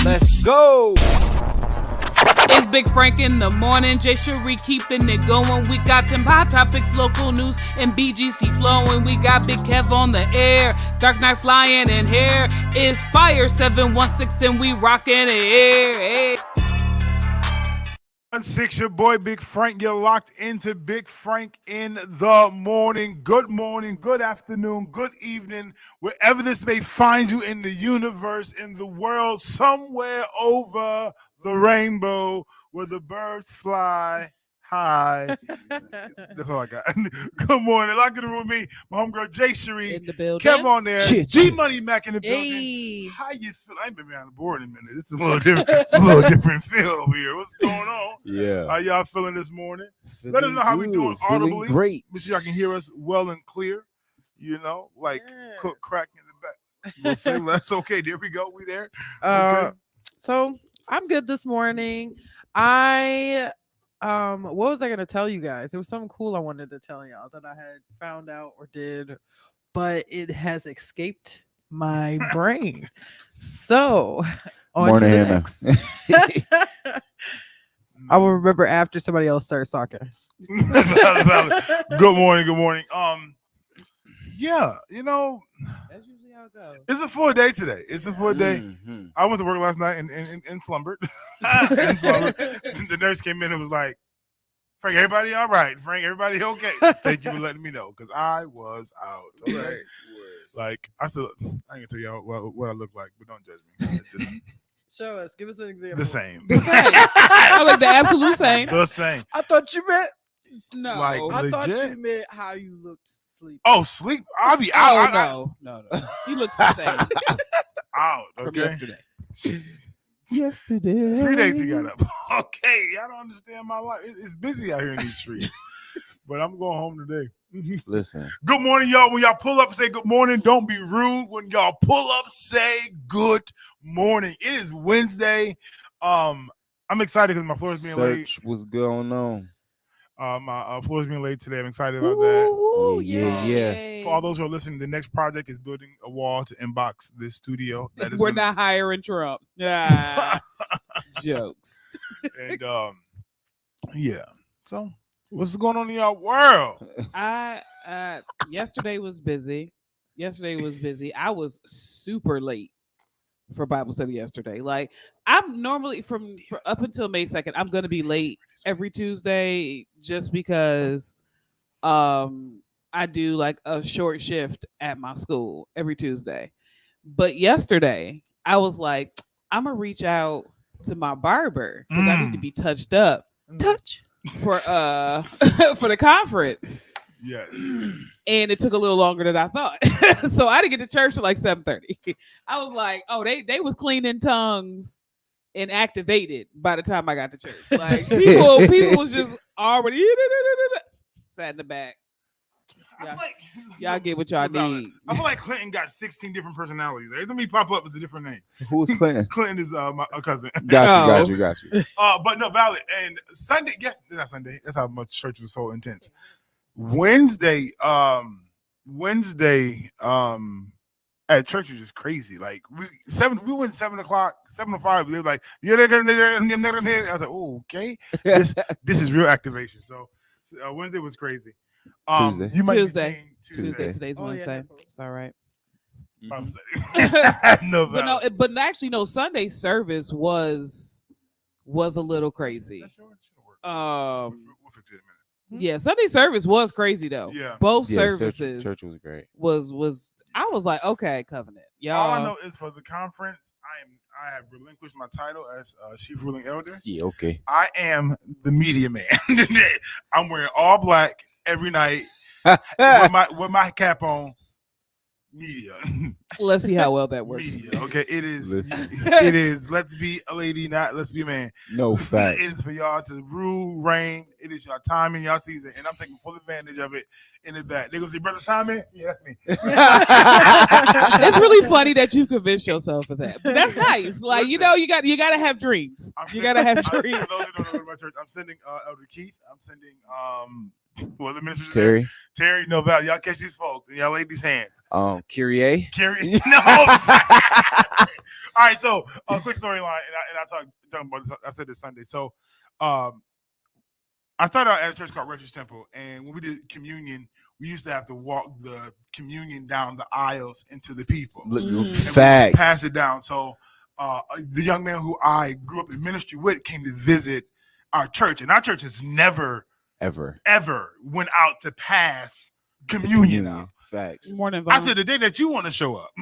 Let's go. It's Big Frank in the morning, Jay Cherie keeping it going. We got them hot topics, local news, and BGC flowing. We got Big Kev on the air, Dark Knight flying in here. It's Fire 716 and we rocking the air. Hey. 16, your boy Big Frank. You're locked into Big Frank in the morning. Good morning, good afternoon, good evening, wherever this may find you in the universe, in the world, somewhere over the rainbow where the birds fly high. That's all I got. Good morning. Lock in the room with me, my homegirl Jay Cherie, In the building. Kev on there, Shit. G Money Mac in the building. Hey. How you feel? I ain't been behind the board in a minute. It's a little different. It's a little different feel over here. What's going on? Yeah. How y'all feeling this morning? Let us know how we doing audibly. Great. Make sure y'all can hear us well and clear. You know, like cook crack in the back. We'll say that's okay. There we go. We there. Okay. So I'm good this morning. What was I gonna tell you guys? There was something cool I wanted to tell y'all that I had found out or did, but it has escaped my brain. So on Morning, to the Hannah. next. I will remember after somebody else starts talking. Good morning. Good morning. Yeah, you know, That's usually how it goes. it's a full day today. It's a full day. Mhm. I went to work last night and slumbered. And slumbered. The nurse came in and was like, Frank, everybody all right? Frank, everybody okay? Thank you for letting me know, because I was out. Okay? Like, I ain't gonna tell y'all what I look like, but don't judge me. It's just Show us. Give us an example. the same. I like the absolute same. The same. I thought you meant. No. Like, I thought legit. you meant how you looked sleepy. Oh, sleep. I'll be out. no. He looks the same Out. from Okay. yesterday. Yesterday. 3 days he got up. Okay. I don't understand my life. It's busy out here in these streets. But I'm going home today. Listen. Good morning, y'all. When y'all pull up, say good morning. Don't be rude. When y'all pull up, say good morning. It is Wednesday. I'm excited because my floor is being late. Search what's going on. My floor is being late today. I'm excited about that. Ooh, Yeah. For all those who are listening, the next project is building a wall to inbox this studio. That is We're gonna- not hiring Trump. Yeah. Jokes. And yeah. So what's going on in y'all world? Yesterday was busy. I was super late for Bible study yesterday. Like, I'm normally for up until May 2nd, I'm gonna be late every Tuesday just because I do like a short shift at my school every Tuesday. But yesterday I was like, I'm gonna reach out to my barber because I need to be touched up. Touch for for the conference. Yes. And it took a little longer than I thought. So I didn't get to church at like 7:30. I was like, oh, they was cleaning tongues and activated by the time I got to church. Like people was just already sat in the back. I feel like Y'all get what y'all need. I feel like Clinton got 16 different personalities. Every time he pop up, it's a different name. Who's Clinton? Clinton is my cousin. Got you. But no, valid. And Sunday, not Sunday. That's how much church was so intense. Wednesday, at church was just crazy. Like we went 7 o'clock, 7 to 5. They were like, yeah, I was like, oh, okay. This is real activation. So Wednesday was crazy. Tuesday. You might be Tuesday. seeing Tuesday. Today's Oh, yeah, Wednesday. no It's all right. I'm Mhm. saying. No, But actually, no. Sunday service was a little crazy. That sure work. We'll fix it in a minute. Yeah, Sunday service was crazy though. Yeah. Both Yeah, services church was great. was. I was like, okay, covenant, y'all. All I know is for the conference, I have relinquished my title as chief ruling elder. Yeah, okay. I am the media man. I'm wearing all black every night with my cap on. Media. Let's see how well that works. Media. Okay, it is. Listen. It is. Let's be a lady, not let's be a man. No fact. It is for y'all to rule, reign. It is your time and y'all season, and I'm taking full advantage of it. In the back, they gonna say, "Brother Simon." Yeah, that's me. It's really funny that you convinced yourself of that. But that's nice. Like, Listen, you gotta have dreams. You gotta have dreams. For those who don't know about my church, I'm sending Elder Keith. I'm sending Well, the minister Terry. Terry Novell. Y'all catch these folks. Y'all lay these hands. Kyrie. Carrie. No. All right. So, quick storyline, and I talking about this. I said this Sunday. So, I started out at a church called Refuge Temple, and when we did communion, we used to have to walk the communion down the aisles into the people. Mhm. Facts. Pass it down. So, the young man who I grew up in ministry with came to visit our church, and our church has never Ever. went out to pass communion out. Facts. More than I said, the day that you want to show up,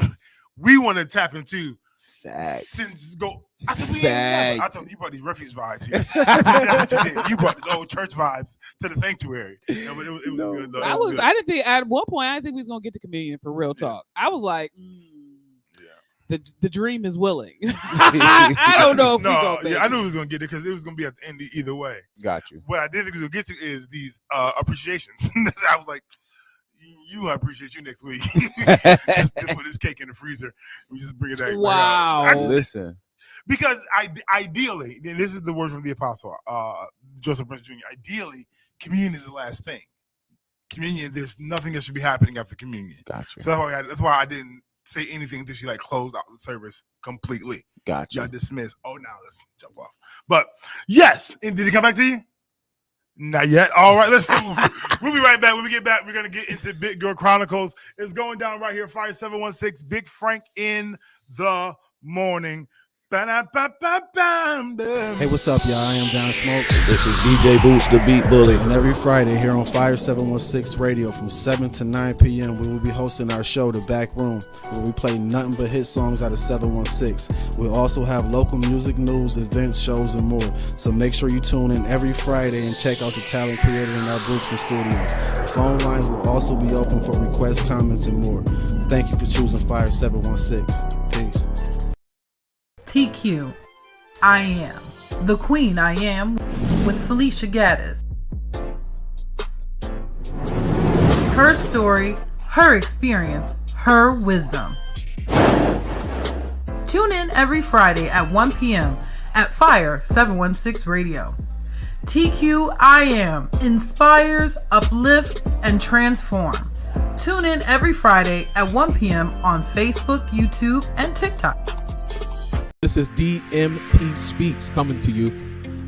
we want to tap into Facts. since go. I said, we ain't never. I Facts. told him, you brought these refuge vibes here. That's what you did. You brought these old church vibes to the sanctuary. No, but it was No. good though. I It was was. good. I didn't think at one point. I didn't think we was gonna get to communion for real Yeah. talk. I was like, Yeah. the dream is willing. I don't know if we No, gonna make yeah, I it. knew we was gonna get it because it was gonna be at the end either way. Got you. What I did think we was gonna get to is these appreciations. I was like, I appreciate you next week. just put this cake in the freezer. We just bring it back. Wow. I just- Listen. Because ideally, and this is the word from the apostle, Joseph Prince Jr. Ideally, communion is the last thing. Communion, there's nothing that should be happening after communion. Got you. So that's why I didn't say anything until she closed out the service completely. Got you. Y'all dismissed. Oh, now let's jump off. But yes, and did he come back to you? Not yet. All right, we'll be right back. When we get back, we're gonna get into Big Girl Chronicles. It's going down right here. Fire 716. Big Frank in the morning. Hey, what's up, y'all? I am John Smokes. This is DJ Boots, the Beat Bully. And every Friday here on Fire 716 Radio from 7 to 9 p.m., we will be hosting our show, The Back Room, where we play nothing but hit songs out of 716. We'll also have local music, news, events, shows, and more. So make sure you tune in every Friday and check out the talent created in our booths and studios. The phone lines will also be open for requests, comments, and more. Thank you for choosing Fire 716. Peace. TQ, I Am, the Queen I Am, with Felicia Gaddis. Her story, her experience, her wisdom. Tune in every Friday at 1 p.m. at Fire 716 Radio. TQ, I Am, inspires, uplift, and transform. Tune in every Friday at 1 p.m. on Facebook, YouTube, and TikTok. This is DMP Speaks coming to you.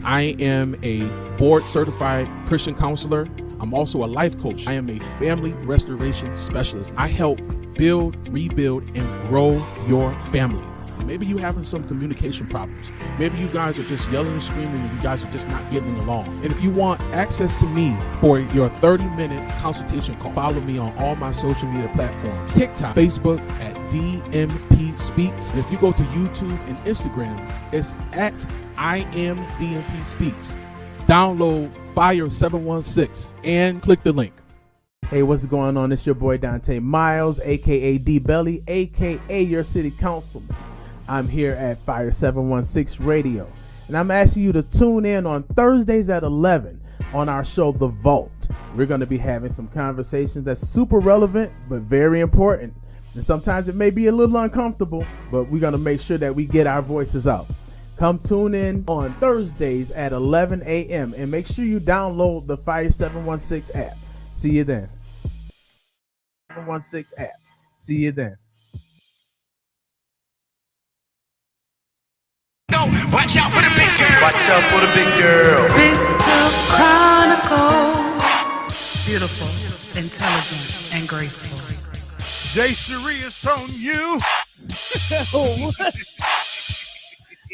I am a board certified Christian counselor. I'm also a life coach. I am a family restoration specialist. I help build, rebuild, and grow your family. Maybe you're having some communication problems. Maybe you guys are just yelling and screaming and you guys are just not getting along. And if you want access to me for your 30-minute consultation call, follow me on all my social media platforms. TikTok, Facebook at DMP Speaks. And if you go to YouTube and Instagram, it's at I Am DMP Speaks. Download Fire 716 and click the link. Hey, what's going on? It's your boy Dante Miles, aka D Belly, aka your city councilman. I'm here at Fire 716 Radio, and I'm asking you to tune in on Thursdays at 11 on our show, The Vault. We're going to be having some conversations that's super relevant, but very important. And sometimes it may be a little uncomfortable, but we're going to make sure that we get our voices out. Come tune in on Thursdays at 11 a.m. and make sure you download the Fire 716 app. See you then. 716 app. See you then. Watch out for the big girl. Watch out for the big girl. Big Girl Chronicles. Beautiful, intelligent, and graceful. Jay Cherie is on you.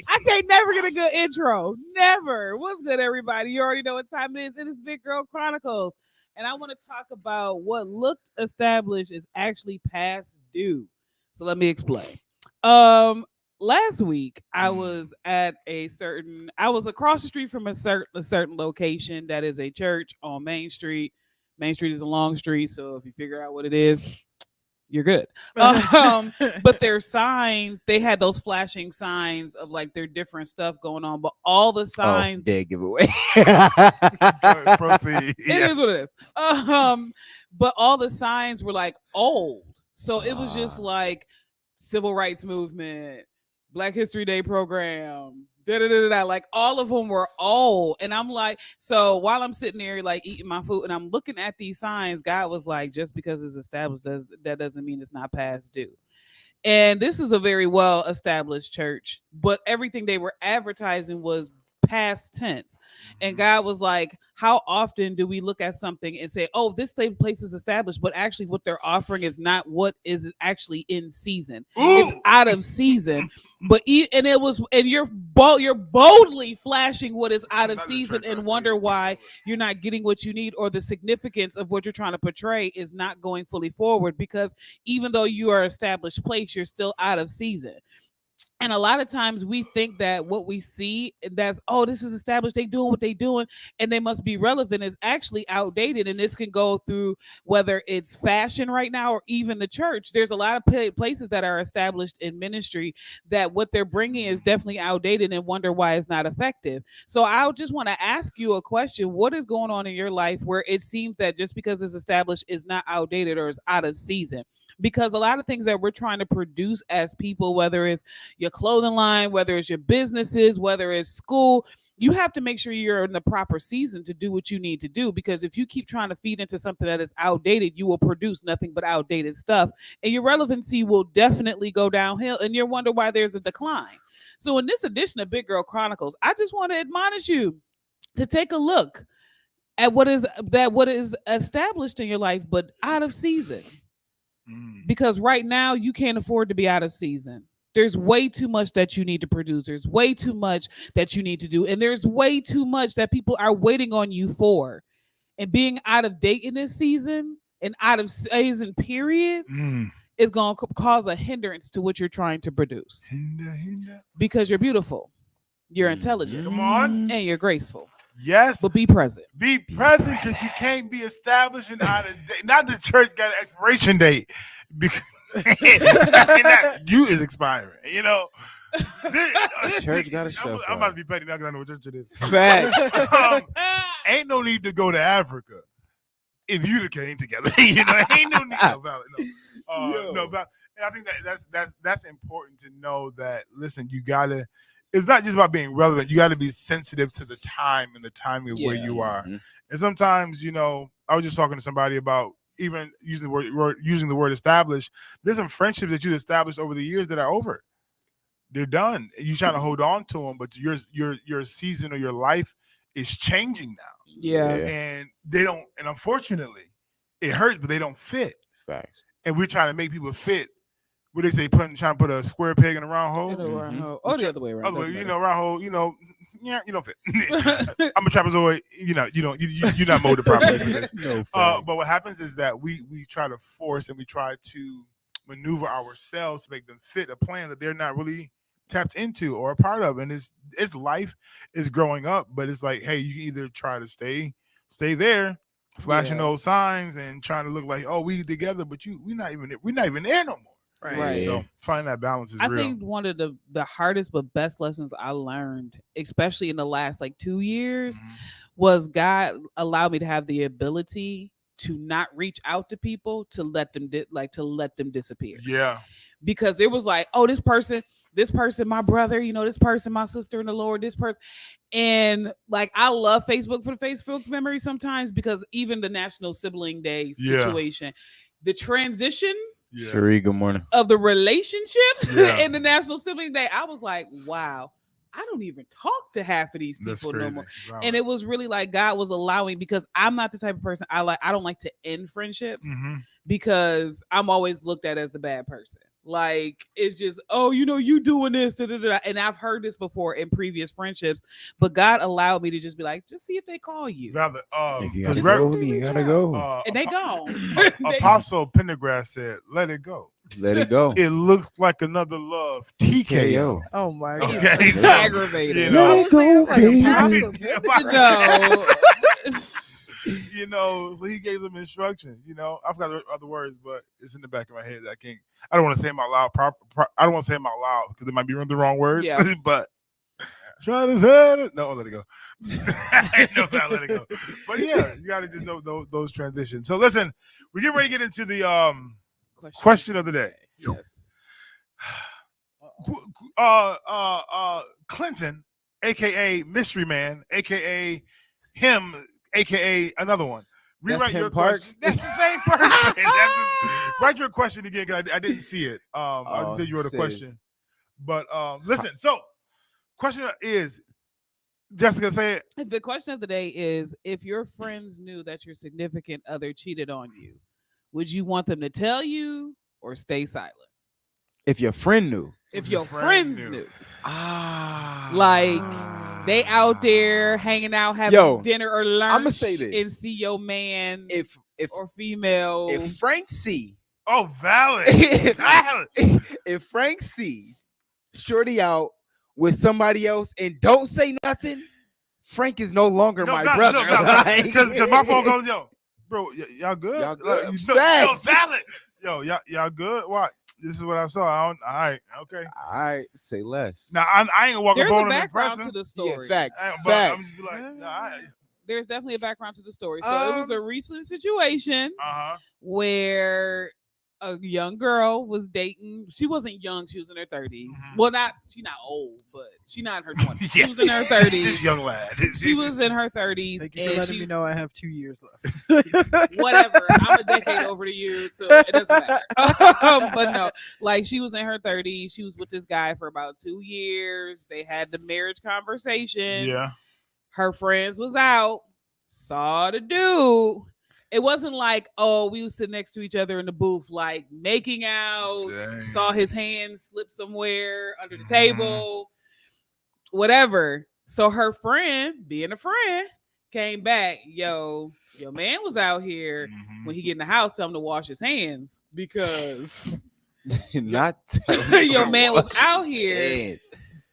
I can't never get a good intro. Never. What's good, everybody? You already know what time it is. It is Big Girl Chronicles. And I want to talk about what looked established is actually past due. So let me explain. Last week I was at I was across the street from a certain location that is a church on Main Street. Main Street is a long street, so if you figure out what it is, you're good. But their signs, they had those flashing signs of like their different stuff going on, but all the signs dead giveaway. Proceed. it is what it is. But all the signs were like old. So it was just like civil rights movement, Black History Day program, Like all of them were old. And I'm like, so while I'm sitting there like eating my food and I'm looking at these signs, God was like, just because it's established, that doesn't mean it's not past due. And this is a very well established church, but everything they were advertising was past tense. And God was like, how often do we look at something and say, oh, this place is established, but actually what they're offering is not what is actually in season. It's out of season. But you're boldly flashing what is out of season and wonder why you're not getting what you need, or the significance of what you're trying to portray is not going fully forward, because even though you are established place, you're still out of season. And a lot of times we think that what we see, that's, oh, this is established, they doing what they doing, and they must be relevant, is actually outdated. And this can go through whether it's fashion right now or even the church. There's a lot of places that are established in ministry that what they're bringing is definitely outdated, and wonder why it's not effective. So I just want to ask you a question. What is going on in your life where it seems that just because it's established is not outdated or is out of season? Because a lot of things that we're trying to produce as people, whether it's your clothing line, whether it's your businesses, whether it's school, you have to make sure you're in the proper season to do what you need to do. Because if you keep trying to feed into something that is outdated, you will produce nothing but outdated stuff, and your relevancy will definitely go downhill, and you'll wonder why there's a decline. So in this edition of Big Girl Chronicles, I just want to admonish you to take a look at what is established in your life but out of season. Because right now you can't afford to be out of season. There's way too much that you need to produce. There's way too much that you need to do. And there's way too much that people are waiting on you for. And being out of date in this season and out of season period is going to cause a hindrance to what you're trying to produce. Because you're beautiful, you're intelligent, come on, and you're graceful. Yes, but be present. Be present, because you can't be established and out of date. Not the church got an expiration date, because you is expiring. You know, the church got a shelf. I'm about to be petty now because I know what church it is. Fact. Ain't no need to go to Africa if you came together. You know, ain't no need. But and I think that's important to know that. Listen, you gotta. It's not just about being relevant. You got to be sensitive to the time and the timing of where you are. And sometimes, you know, I was just talking to somebody about even using the word established. There's some friendships that you established over the years that are over. They're done. You're trying to hold on to them, but your season or your life is changing now. Yeah. And they don't. And unfortunately, it hurts, but they don't fit. Facts. And we're trying to make people fit. What they say, trying to put a square peg in a round hole? In a round hole. Oh, the other way around. You know, round hole, you know, yeah, you don't fit. I'm a trapezoid, you know, you're not molded properly for this. But what happens is that we try to force and we try to maneuver ourselves to make them fit a plan that they're not really tapped into or a part of. And it's life is growing up, but it's like, hey, you either try to stay there, flashing those signs and trying to look like, oh, we together, but we're not even there no more. Right. So finding that balance is real. I think one of the hardest but best lessons I learned, especially in the last like 2 years, was God allowed me to have the ability to not reach out to people to let them disappear. Yeah. Because it was like, oh, this person, my brother, you know, this person, my sister in the Lord, this person. And like, I love Facebook for the Facebook memory sometimes, because even the National Sibling Day situation, the transition Cherie, good morning. of the relationships in the National Sibling Day, I was like, wow, I don't even talk to half of these people no more. Wow. And it was really like God was allowing, because I'm not the type of person I don't like to end friendships because I'm always looked at as the bad person. Like, it's just, oh, you know, you doing this, and I've heard this before in previous friendships, but God allowed me to just be like, just see if they call you. You gotta go. And they gone. Apostle Pendergrass said, "Let it go. Let it go. It looks like another love. TKO. Oh my God. Okay, It's aggravated. You know, Let it go, No. You know, so he gave them instructions. You know, I forgot the other words, but it's in the back of my head. I don't want to say them out loud. I don't want to say them out loud because it might be the wrong words. Yeah. But try to find it. No, let it go. No, let it go. But yeah, you got to just know those transitions. So listen, we're getting ready to get into the question of the day. Yes. Clinton aka Mystery Man, aka him, aka another one. Rewrite your question. That's the same person. Write your question again because I didn't see it. I just said you wrote a question. But listen, so question is, Jessica, say it. The question of the day is, if your friends knew that your significant other cheated on you, would you want them to tell you or stay silent? If your friend knew. If your friends knew. Like they out there hanging out, having dinner or lunch, I'm gonna say this. and see your man if or female. If Frank C. Oh, valid. Valid. If Frank C. Shorty out with somebody else and don't say nothing, Frank is no longer my brother. Because my phone goes, yo, bro, y'all good? Y'all good? Yo, valid. Yo, y'all good? What? This is what I saw. All right, okay. All right, say less. Now I ain't gonna walk up on him. There's a background to the story. Yeah, facts. I'm just be like, there's definitely a background to the story. So it was a recent situation where a young girl was dating. She wasn't young. She was in her 30s. Well, she's not old, but she's not in her 20s. She was in her 30s. This young lad. She was in her 30s. Thank you for letting me know I have 2 years left. Whatever. I'm a decade over to you, so it doesn't matter. But no, like she was in her 30s. She was with this guy for about 2 years. They had the marriage conversation. Yeah. Her friends was out, saw the dude. It wasn't like, oh, we was sitting next to each other in the booth, like making out, saw his hand slip somewhere under the table, whatever. So her friend, being a friend, came back. Yo, your man was out here. When he get in the house, tell him to wash his hands because not your man was out here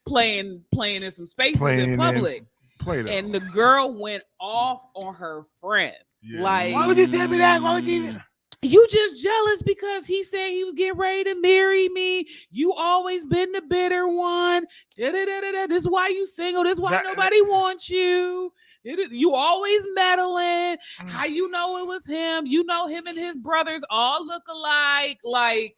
playing in some spaces in public. And the girl went off on her friend. Yeah. Like, why would you tell me that? Why would you? You just jealous because he said he was getting ready to marry me. You always been the bitter one. This is why you single. This is why nobody wants you. You always meddling. How you know it was him? You know him and his brothers all look alike. Like,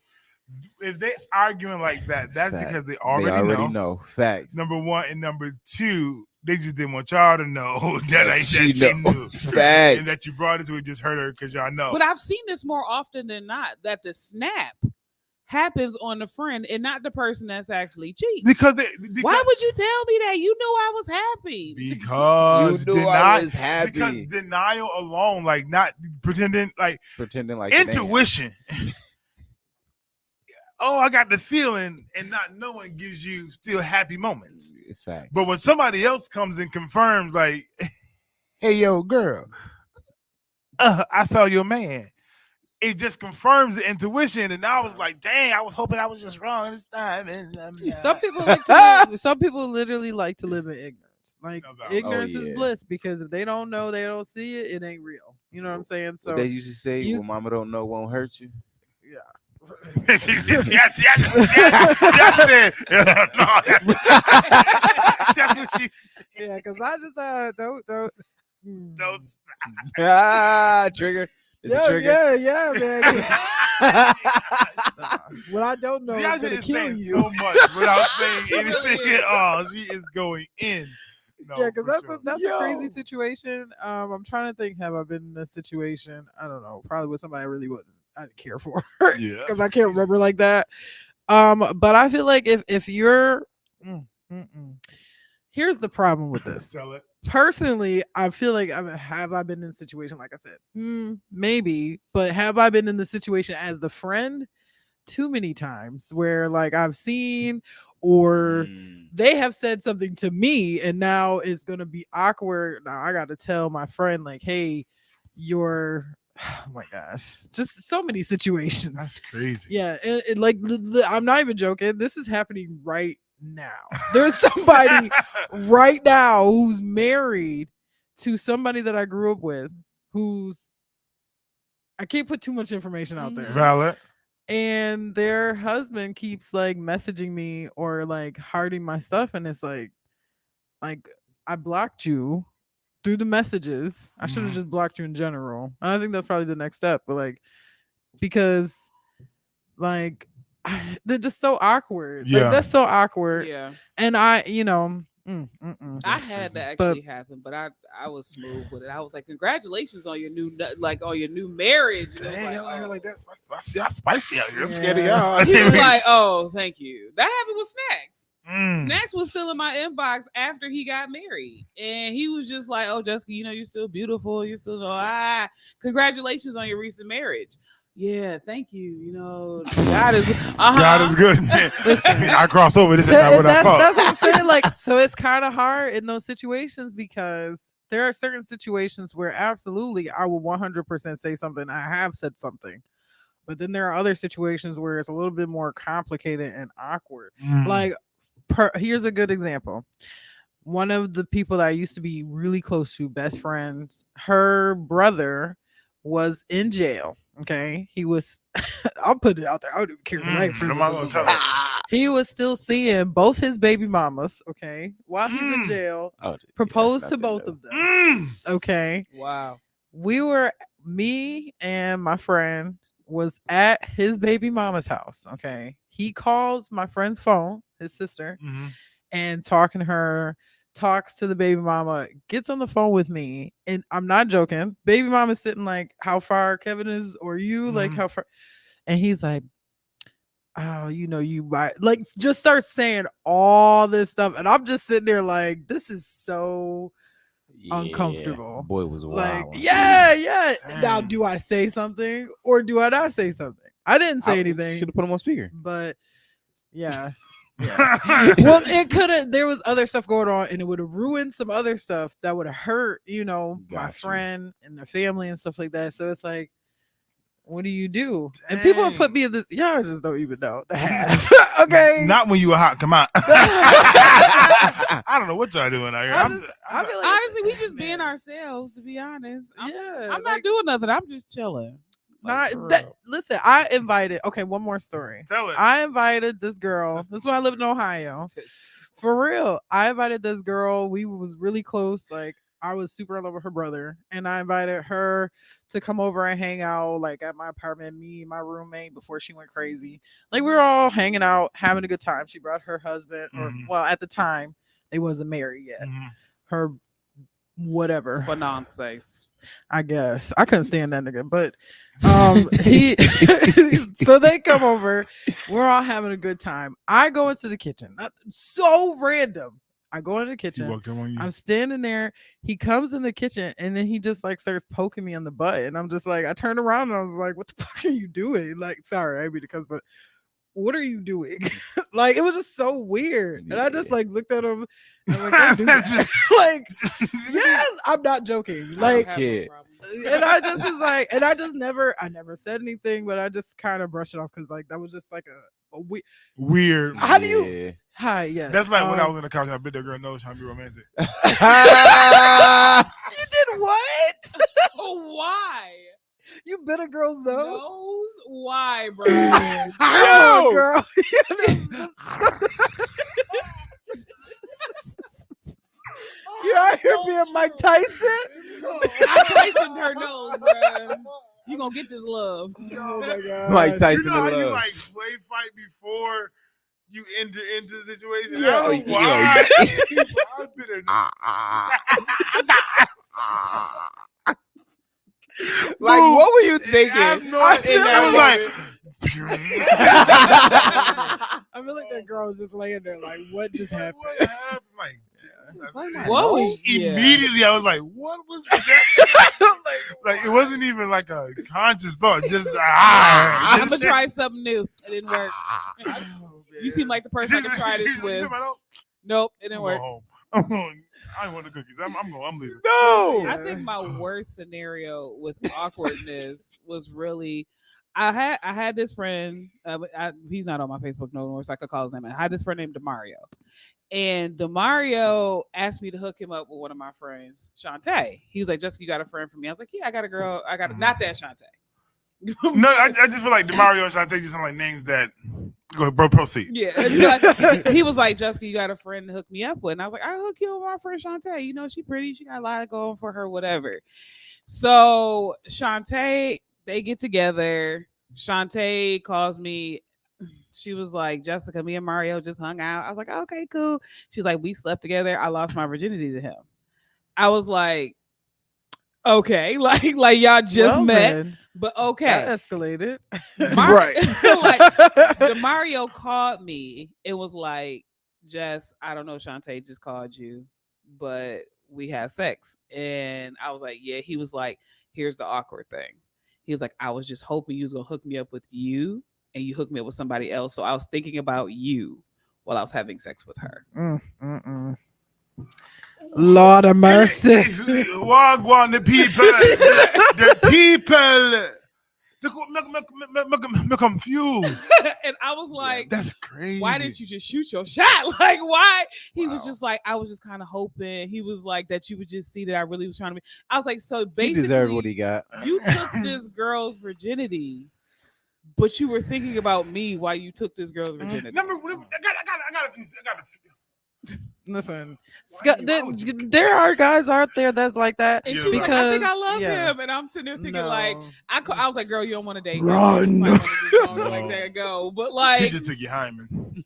if they arguing like that, that's because they already know. Facts. Number one, and number two, they just didn't want y'all to know that she knew. Facts. And that you brought it to it, just hurt her because y'all know. But I've seen this more often than not, that the snap happens on the friend and not the person that's actually cheating. Because why would you tell me that? You knew I was happy. Because you knew I was happy. Because denial alone, like not pretending like intuition. Oh, I got the feeling, and not knowing gives you still happy moments. Fact. But when somebody else comes and confirms, like, hey, yo, girl, I saw your man. It just confirms the intuition. And I was like, dang, I was hoping I was just wrong this time. And some people like to some people literally like to live in ignorance. Like ignorance is bliss, because if they don't know, they don't see it, it ain't real. You know what I'm saying? So they used to say, well, mama don't know won't hurt you. Yeah. That's it. That's what she said. Yeah, because I just don't trigger. Yeah, man. Well, I don't know. I'm gonna kill you so much without saying anything at all. She is going in. No, yeah, because that's a crazy situation. I'm trying to think. Have I been in a situation? I don't know. Probably with somebody I really I didn't care for. Yeah, because I can't remember like that. But I feel like if you're, here's the problem with this. Sell it. Personally, I feel like have I been in a situation, like I said, maybe, but have I been in the situation as the friend too many times where like I've seen or they have said something to me and now it's going to be awkward. Now I got to tell my friend like, hey, oh my gosh, just so many situations. That's crazy. Yeah. It like, I'm not even joking. This is happening right now. There's somebody right now who's married to somebody that I grew up with I can't put too much information out there. Valid. And their husband keeps like messaging me or like hearting my stuff, and it's like I blocked you through the messages. I should have just blocked you in general. And I think that's probably the next step, but like because like they're just so awkward. Yeah. Like, that's so awkward. Yeah. And I, you know, I had that actually happen, but I was smooth with it. I was like, "Congratulations on your new marriage." Damn, I was like, like that's y'all spicy out here. I'm scared of y'all. he was like, "Oh, thank you." That happened with Snacks. Mm. Snacks was still in my inbox after he got married, and he was just like, "Oh, Jessica, you're still beautiful. You're still congratulations on your recent marriage." Yeah, thank you. God is God is good. Listen, I crossed over. This is not what I thought. That's what I'm saying. Like, so it's kind of hard in those situations because there are certain situations where absolutely I will 100% say something. I have said something, but then there are other situations where it's a little bit more complicated and awkward. Like, here's a good example. One of the people that I used to be really close to, best friends, her brother was in jail. Okay, he was. I'll put it out there. I don't even care. He was still seeing both his baby mamas. Okay, while he's in jail, proposed to both of them. Okay, wow. Me and my friend was at his baby mama's house. Okay, he calls my friend's phone, his sister, and talking to her. Talks to the baby mama, gets on the phone with me, and I'm not joking. Baby mama's sitting like, "How far Kevin is, or you like how far?" And he's like, "Oh, you might," like, just starts saying all this stuff, and I'm just sitting there like, "This is so uncomfortable." Boy was wild. Like, yeah. Now, do I say something or do I not say something? I didn't say anything. Should have put him on speaker. But yeah. Well, it could have. There was other stuff going on, and it would have ruined some other stuff that would have hurt, my friend and their family and stuff like that. So it's like, what do you do? And people have put me in this. Y'all just don't even know the half. Okay, not when you were hot. Come on. I don't know what y'all doing out here. I feel like honestly, we just being ourselves. To be honest, I'm not doing nothing. I'm just chilling. Listen, I invited. Okay, one more story. Tell it. I invited this girl. This is when I lived in Ohio. For real, I invited this girl. We was really close. Like, I was super in love with her brother, and I invited her to come over and hang out, like, at my apartment. Me and my roommate before she went crazy. Like, we were all hanging out, having a good time. She brought her husband, or well, at the time they wasn't married yet. Her whatever fiance. I guess I couldn't stand that nigga, but he so they come over, we're all having a good time. I go into the kitchen, so random. I go into the kitchen, I'm standing there, he comes in the kitchen, and then he just like starts poking me on the butt, and I'm just like, I turned around and I was like, what the fuck are you doing? Like, sorry, I mean, because but what are you doing? Like, it was just so weird. And I just like looked at him and like, don't do that. Like, yes, I'm not joking. Like, and I just was like, and I never said anything, but I just kind of brushed it off because like that was just like a weird. How do you? Hi, yes. That's like when I was in the couch and I bit that girl nose trying to be romantic. You did what? Why? You bit a girl's nose? Why, bro? Oh, girl. You out here being Mike Tyson? I Tyson her nose, bro. You gonna get this love. Oh my god. Mike Tyson how in love. You like play fight before you enter into the situation? Yeah, I don't know why. Like, what were you thinking? I feel like that girl was just laying there like, what just happened? What happened? Immediately, I was like, what was that? like, it wasn't even like a conscious thought. Just, I'm going to try something new. It didn't work. You seem like the person I can try this with. Nope, it didn't work. I'm going. I want the cookies. I'm leaving. No. I think my worst scenario with awkwardness was really, I had this friend. He's not on my Facebook no more, so I could call his name. I had this friend named Demario, and Demario asked me to hook him up with one of my friends, Shantae. He was like, "Jessica, you got a friend for me?" I was like, "Yeah, I got a girl. I got not that Shantae." No, I just feel like Demario and Shantae just sound like names that. Go ahead, bro. Proceed. Yeah, he was like, "Jessica, you got a friend to hook me up with," and I was like, "I hook you up with my friend Shantae. You know, she pretty. She got a lot going for her, whatever." So Shantae, they get together. Shantae calls me. she was like, Jessica, me and Mario just hung out. I was like, okay, cool. She's like, we slept together. I lost my virginity to him. I was like, okay, like y'all just met, then, but okay, that escalated. right? Like the Mario called me. It was like, Jess, I don't know, Shantae just called you, but we had sex, and I was like, yeah. He was like, here's the awkward thing. He was like, I was just hoping you was gonna hook me up with you, and you hooked me up with somebody else. So I was thinking about you while I was having sex with her. Lord of mercy. Wagwan, the people. The people. Me confused. And I was like, that's crazy. Why didn't you just shoot your shot? Like, why? He was just like, I was just kind of hoping. He was like, that you would just see that I really was trying to be. I was like, so basically, he deserved what he got. You took this girl's virginity, but you were thinking about me while you took this girl's virginity. I got a few. Listen, there are guys out there that's like that. And she was because like, I think I love him, and I'm sitting there thinking like, I was like, girl, you don't want to date me. Run. Like that go, but like, he just took your hymen.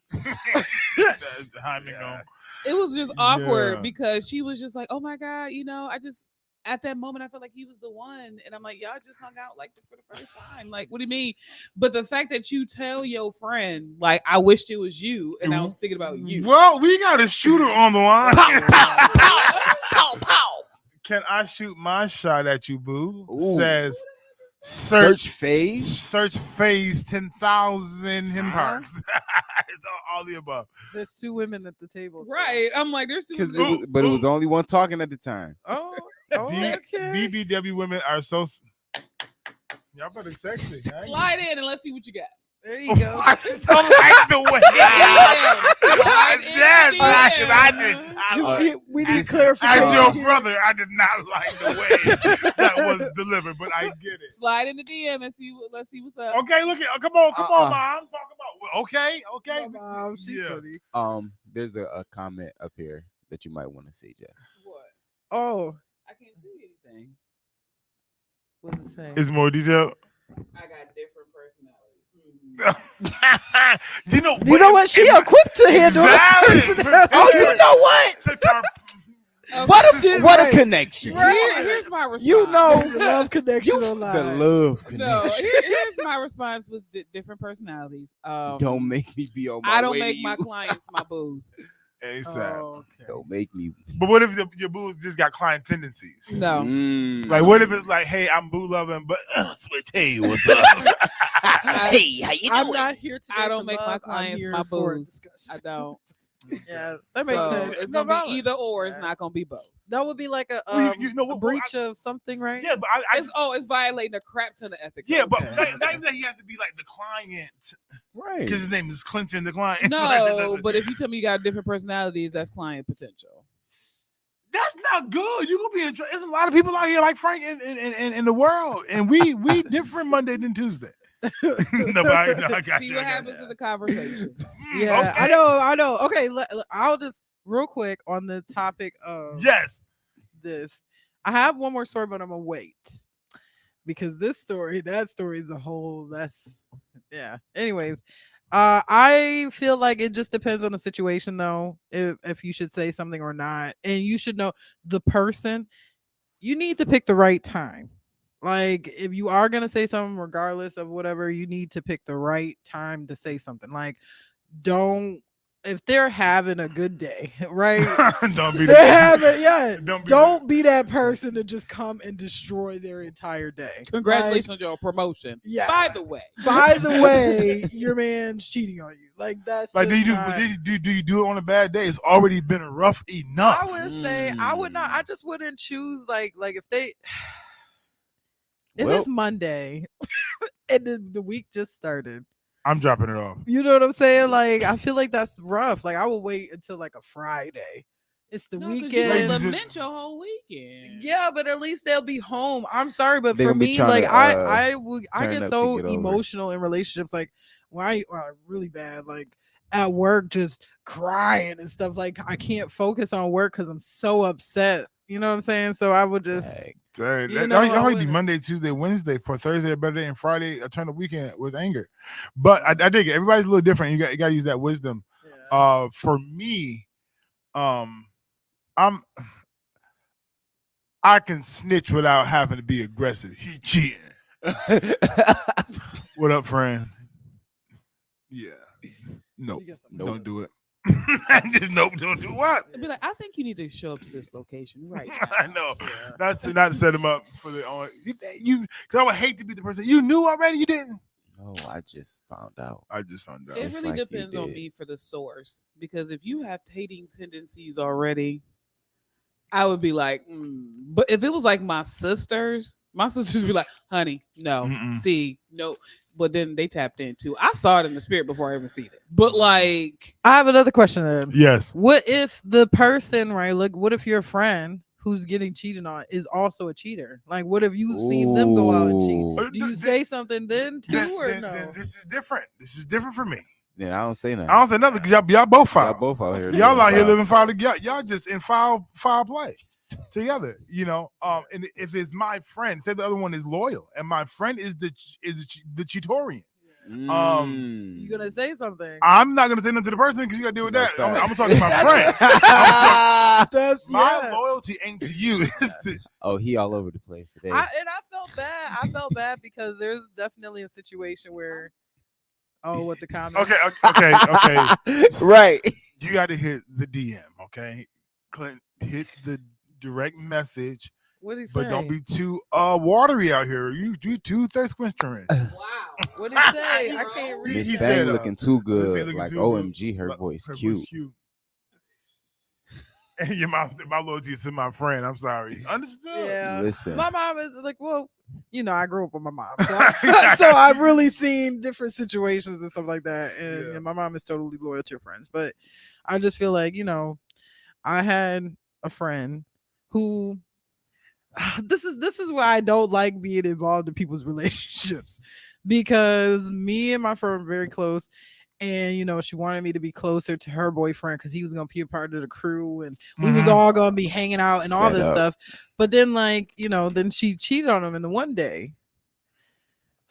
It was just awkward because she was just like, oh my god, I just. At that moment, I felt like he was the one. And I'm like, y'all just hung out like for the first time. Like, what do you mean? But the fact that you tell your friend, like, I wished it was you, and I was thinking about you. Well, we got a shooter on the line. Pow, pow. Can I shoot my shot at you, boo? Ooh. Says search phase 10,000 him parks. all the above. There's two women at the table. So. Right. I'm like, there's two women. But it was only one talking at the time. Okay. BBW women are so. Y'all better sexy. Right? Slide in and let's see what you got. There you go. I just don't like the way. We need clarification. As your brother, I did not like the way that was delivered, but I get it. Slide in the DM and let's see what's up. Okay, look at. Come on, mom. Talk about. Okay. Mom, she's pretty. There's a comment up here that you might want to see, Jeff. What? Oh. I can't see anything. What does it say? Is more detail? I got different personalities. You know what? She equipped to handle it. Oh, you know what? Okay. What a connection. Here's my response. You know the love connection online. The love connection. No, here's my response with different personalities. Don't make me be on my I don't way make to my you. clients my booze. ASAP. Okay. Don't make me. But what if your boo's just got client tendencies? No. Like, what if it's like, hey, I'm boo loving, but switch. Hey, what's up? Hey, how you doing? I'm not here today. I don't make my clients my booze. I don't. Yeah, that makes sense. It's gonna be either or. It's not gonna be both. That would be like a breach of something, right? Yeah, but it's violating a crap ton of ethics. Yeah, but not even that he has to be like the client, right? Because his name is Clinton, the client. No, but if you tell me you got different personalities, that's client potential. That's not good. You could be in trouble. There's a lot of people out here like Frank in the world, and we different Monday than Tuesday. Nobody, no, I got See you, what happens in the conversation. Yeah, okay. I know. Okay, I'll just real quick on the topic of this. I have one more story, but I'm gonna wait because that story is a whole. Anyways, I feel like it just depends on the situation, though. If you should say something or not, and you should know the person. You need to pick the right time. Like, if you are going to say something, regardless of whatever, you need to pick the right time to say something. Like, if they're having a good day, right? Don't be Don't be that person to just come and destroy their entire day. Congratulations on your promotion. Yeah. By the way, your man's cheating on you. Like, that's like, do you do it on a bad day? It's already been rough enough. I would say I would not. I just wouldn't choose like if they. If it's Monday and the week just started, I'm dropping it off. You know what I'm saying? Like, I feel like that's rough. Like, I will wait until like a Friday. It's the weekend. You lament your whole weekend. Yeah, but at least they'll be home. I'm sorry, but They're for me, like I get so get emotional in relationships. Like when I really bad, like at work, just crying and stuff. Like I can't focus on work because I'm so upset You know what I'm saying? So I would just. That You know, I already wouldn't. Monday, Tuesday, Wednesday for Thursday a better day, and Friday a turn of weekend with anger. But I dig it. Everybody's a little different. You got to use that wisdom. For me, I can snitch without having to be aggressive. He cheating. What up, friend? Yeah. Nope. Don't do it. Just nope. Don't do what? I'd be like, I think you need to show up to this location right now. I know. Not to set him up for the you. Because I would hate to be the person you knew already. You didn't. No, I just found out. It really depends on me for the source, because if you have hating tendencies already, I would be like, but if it was like my sisters be like, honey, no, see, no. But then they tapped in too. I saw it in the spirit before I even seen it. But like, I have another question then. Yes. What if the person, right? Look, what if your friend who's getting cheated on is also a cheater? Like, what if you've seen them go out and cheat? Do you say something then too, or no? This is different. This is different for me. Yeah, I don't say nothing. I don't say nothing because y'all both foul. Y'all both out here. Y'all out here living foul together. Y'all just in foul play together. You know. And if it's my friend, say the other one is loyal, and my friend is the cheatorian. You gonna say something? I'm not gonna say nothing to the person because you gotta deal with that. I'm gonna talk to my friend. My loyalty ain't to you. It's to. Oh, he all over the place today. I felt bad. I felt bad because there's definitely a situation where. Oh, what the comment? Okay. Right. You got to hit the DM. Okay, Clint, hit the direct message. What did he say? But don't be too watery out here. You do too thirst quenching. Wow. What did he say? I can't read. Miss Thang looking too good. Like OMG, her voice cute. And your mom said my loyalty is to my friend. I'm sorry. Understood. Yeah. Listen. My mom is like, well, you know, I grew up with my mom, so I've really seen different situations and stuff like that. And my mom is totally loyal to her friends. But I just feel like, you know, I had a friend who. This is why I don't like being involved in people's relationships, because me and my friend were very close. And, you know, she wanted me to be closer to her boyfriend because he was going to be a part of the crew and we was all going to be hanging out and all this stuff. But then, like, you know, then she cheated on him. And the one day,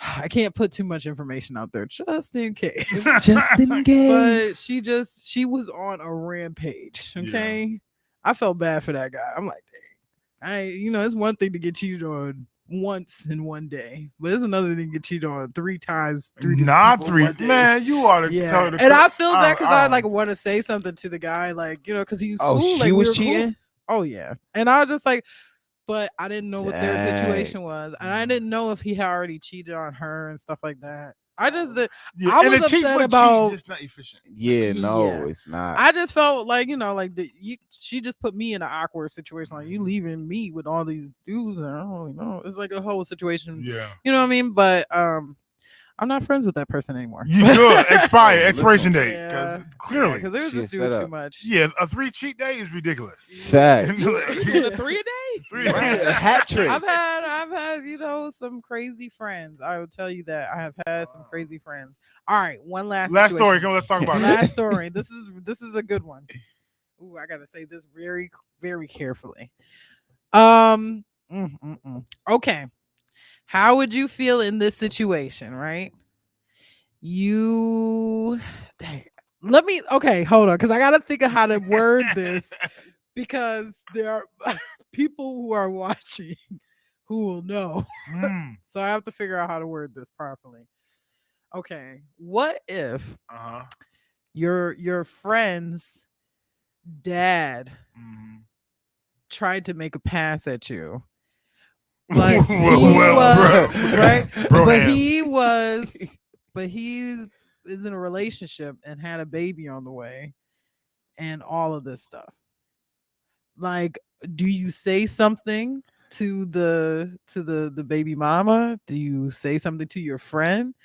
I can't put too much information out there just in case. Just in case. But she was on a rampage. Okay. Yeah. I felt bad for that guy. I'm like, dang. You know, it's one thing to get cheated on once in one day, but it's another thing to get cheated on 3 times. Not 3, man. You ought to tell the. And I feel bad because I like want to say something to the guy, like, you know, because he was cool. She like, was cheating. Cool. Oh yeah, and I was just like, but I didn't know what their situation was, and I didn't know if he had already cheated on her and stuff like that. I just did. I was upset about. It's not efficient. Yeah, no, it's not. I just felt like, you know, like she just put me in an awkward situation. Like, you leaving me with all these dudes, and I don't really know. It's like a whole situation. Yeah, you know what I mean. But I'm not friends with that person anymore. You good? Expiration date, because clearly, because they're just doing too much. Yeah, a 3 cheat day is ridiculous. Fact. You doing a 3 a day? 3 a day. A hat trick. I've had, you know, some crazy friends. I will tell you that I have had some crazy friends. All right, one last story. Come on, let's talk about it. Last story. This is a good one. Ooh, I gotta say this very, very carefully. Okay. How would you feel in this situation, right? Hold on, because I gotta think of how to word this, because there are people who are watching who will know. So I have to figure out how to word this properly. Okay, what if your friend's dad tried to make a pass at you? But he is in a relationship and had a baby on the way and all of this stuff. Like, do you say something to the baby mama? Do you say something to your friend?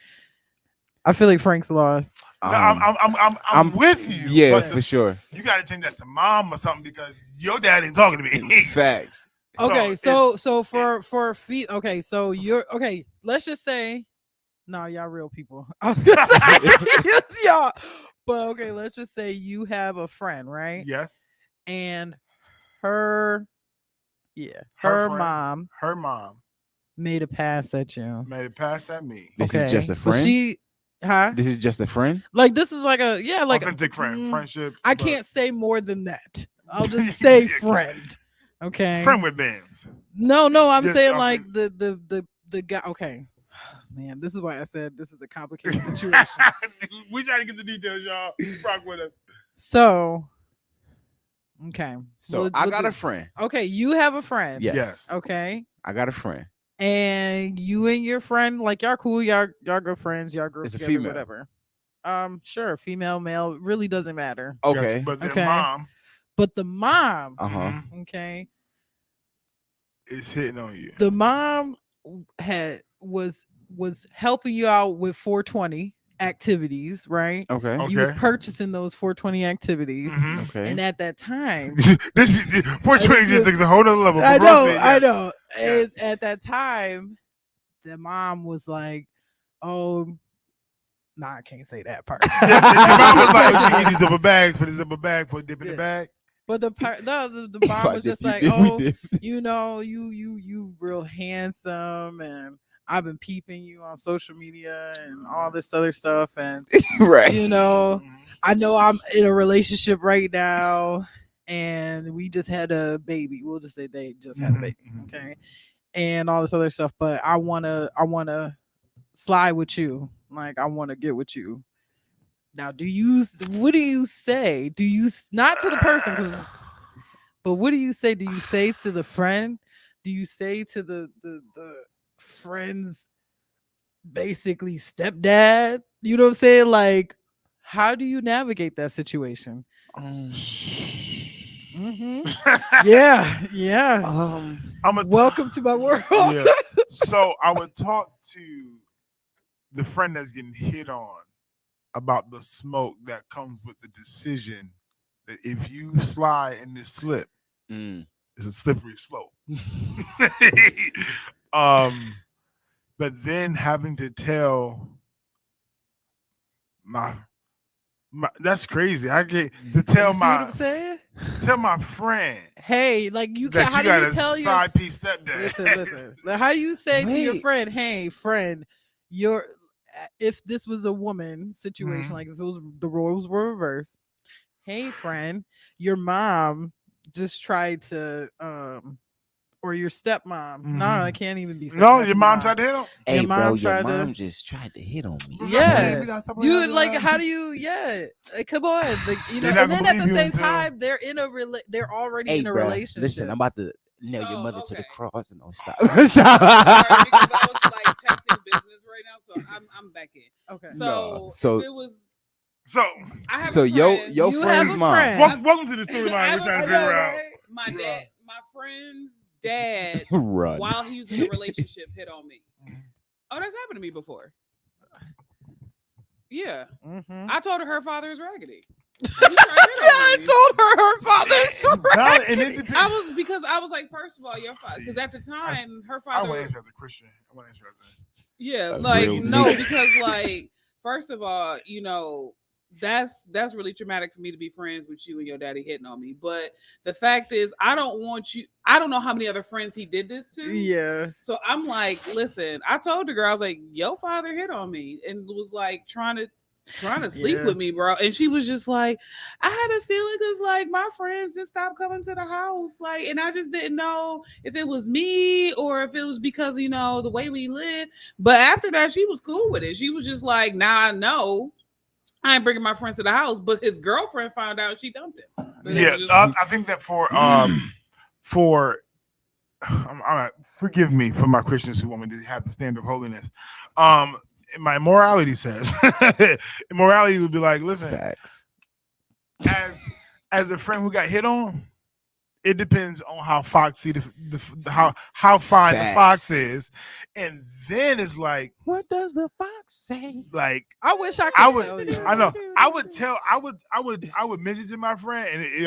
I feel like Frank's lost. I'm with you. Yeah, for sure. You got to change that to mom or something, because your dad ain't talking to me. Facts. Okay, so for feet. Okay, so you're okay. Let's just say, no, y'all real people. Yes, y'all. But okay, let's just say you have a friend, right? Yes. And her Yeah. Her Her friend. mom Her mom made a pass at you. made it pass at me. This is just a But friend. she, huh? This is just a friend. Like this is like a like Authentic friend, friendship. I but can't say more than that. I'll just say Yeah. friend. Okay. Friend with bands. No, I'm Yes, saying I like think- the guy. Okay, man, this is why I said this is a complicated situation. We trying to get the details, y'all. Rock with us. So, okay. So We'll- I we'll got do- a friend. Okay, you have a friend. Yes. Okay. I got a friend. And you and your friend, like y'all cool, y'all good friends, y'all grew up It's a together, female. whatever. Sure, female, male, really doesn't matter. Okay. Yes, but their Okay. mom But the mom, Uh-huh. okay, is hitting on you. the mom was helping you out with 420 activities, right? Okay. Okay. You was purchasing those 420 activities, Mhm. Okay. and at that time, This is 420 just takes a whole nother level. I But know, proceed, I yes. know. Yes. And at that time, the mom was like, "Oh, nah, I can't say that part." Yes, your mom was like, "Okay, you need zipper bags for the zipper bag for a dip in the Yeah. bag." But the mom If I was dip, just you like, dip, we "Oh, dip." you know, you real handsome, and I've been peeping you on social media and all this other stuff, and Right. you know, Mhm. I know I'm in a relationship right now, and we just had a baby. We'll just say they just had a Mhm, baby, mhm. okay, and all this other stuff. But I wanna slide with you, like I wanna get with you. Now, what do you say? Do you not to the person, but what do you say? Do you say to the friend? Do you say to the friend's basically stepdad? You know what I'm saying? Like, how do you navigate that situation? Mm-hmm. Yeah. I'm a Welcome to my world. Yeah. So I would talk to the friend that's getting hit on about the smoke that comes with the decision that if you slide in this slip, Mm. it's a slippery slope. But then having to tell my that's crazy. I get to tell You see what I'm my saying? tell my friend Hey, like you that can. How you do got you a tell your side piece stepdad. listen? Like, how do you say to your Wait. friend, "Hey, friend, your if this was a woman situation, Mhm. like if it was the roles were reversed, hey, friend, your mom just tried to or your stepmom. No, Mhm. I can't even be. No, stepmom, your mom tried to hit him. Your mom tried to. just tried to hit on me. Yeah, you like how do you? Yeah, come on, like, you know. They're not And then gonna at the believe you same until- time, they're in a they're already in a relationship. Listen, I'm about to nail your So, mother to the okay. cross. No, stop. Sorry, because I was like texting business right now, so I'm back in. Okay. No, So, so- if it was, So I have So a friend. your You friend's have a mom. friend. welcome to the storyline I we're trying to know, figure out. right? My friend's dad, Run. while he was in a relationship, hit on me. Oh, that's happened to me before. Yeah, Mm-hmm. I told her father is raggedy. I told her father's Valid, and it depends. I was like, first of all, your father, because at the time her I want father, to answer as a Christian. I want to answer as a yeah, That's like real no, deep. because like first of all, you know, that's really traumatic for me to be friends with you and your daddy hitting on me. But the fact is, I don't know how many other friends he did this to. Yeah. So I'm like, listen, I told the girl, I was like, your father hit on me and was like trying to sleep Yeah. with me, bro. And she was just like, I had a feeling because like my friends just stopped coming to the house. Like, and I just didn't know if it was me or if it was because, you know, the way we live. But after that, she was cool with it. She was just like, now I know I ain't bringing my friends to the house. But his girlfriend found out she dumped him. But it yeah. was just- I think that for forgive me for my Christians who want me to have the standard of holiness. My morality says morality would be like, listen, Facts. as a friend who got hit on, it depends on how foxy how fine the fox is, and then it's like, What does the fox say? like I wish I could I would, tell you. I know, I would mention to my friend, and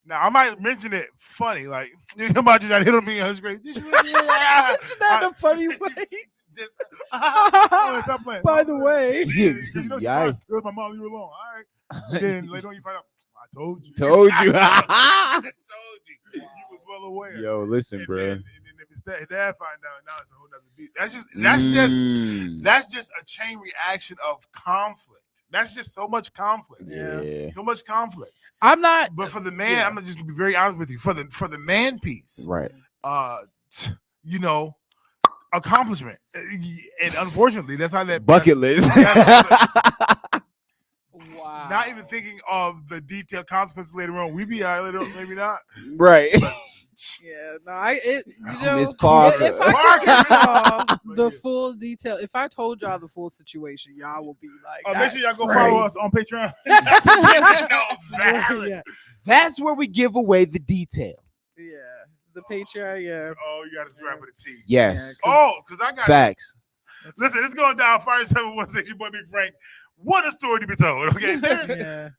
now I might mention it funny, like you know about you that hit on me, that's great. Not a funny way. Stop playing. By the way, You know, Yeah. it was my mom. You were alone. All right. And then later on, you find out I told you. Told you. I told you. You was well aware. Yo, listen, and bro. Then, and then if his dad find out, now it's a whole nother beat. That's just a chain reaction of conflict. That's just so much conflict. Yeah. So much conflict. I'm not. But for the man, I'm just gonna be very honest with you. For the man piece, Right. You know, accomplishment, and unfortunately, that's how that bucket list. Wow. Not even thinking of the detailed consequences later on. We be all right later on, maybe not. Right. But, Yeah, no, Miss Parker. if I could give y'all the full detail, if I told y'all the full situation, y'all will be like, make sure y'all go crazy. follow us on Patreon. Yeah. That's where we give away the detail. Yeah, the Patreon. Yeah. Oh, you got to scrap with a T. Yes. Because I got facts. Listen, it's going down. Fire 716. Your boy Big Frank. What a story to be told. Okay. Yeah.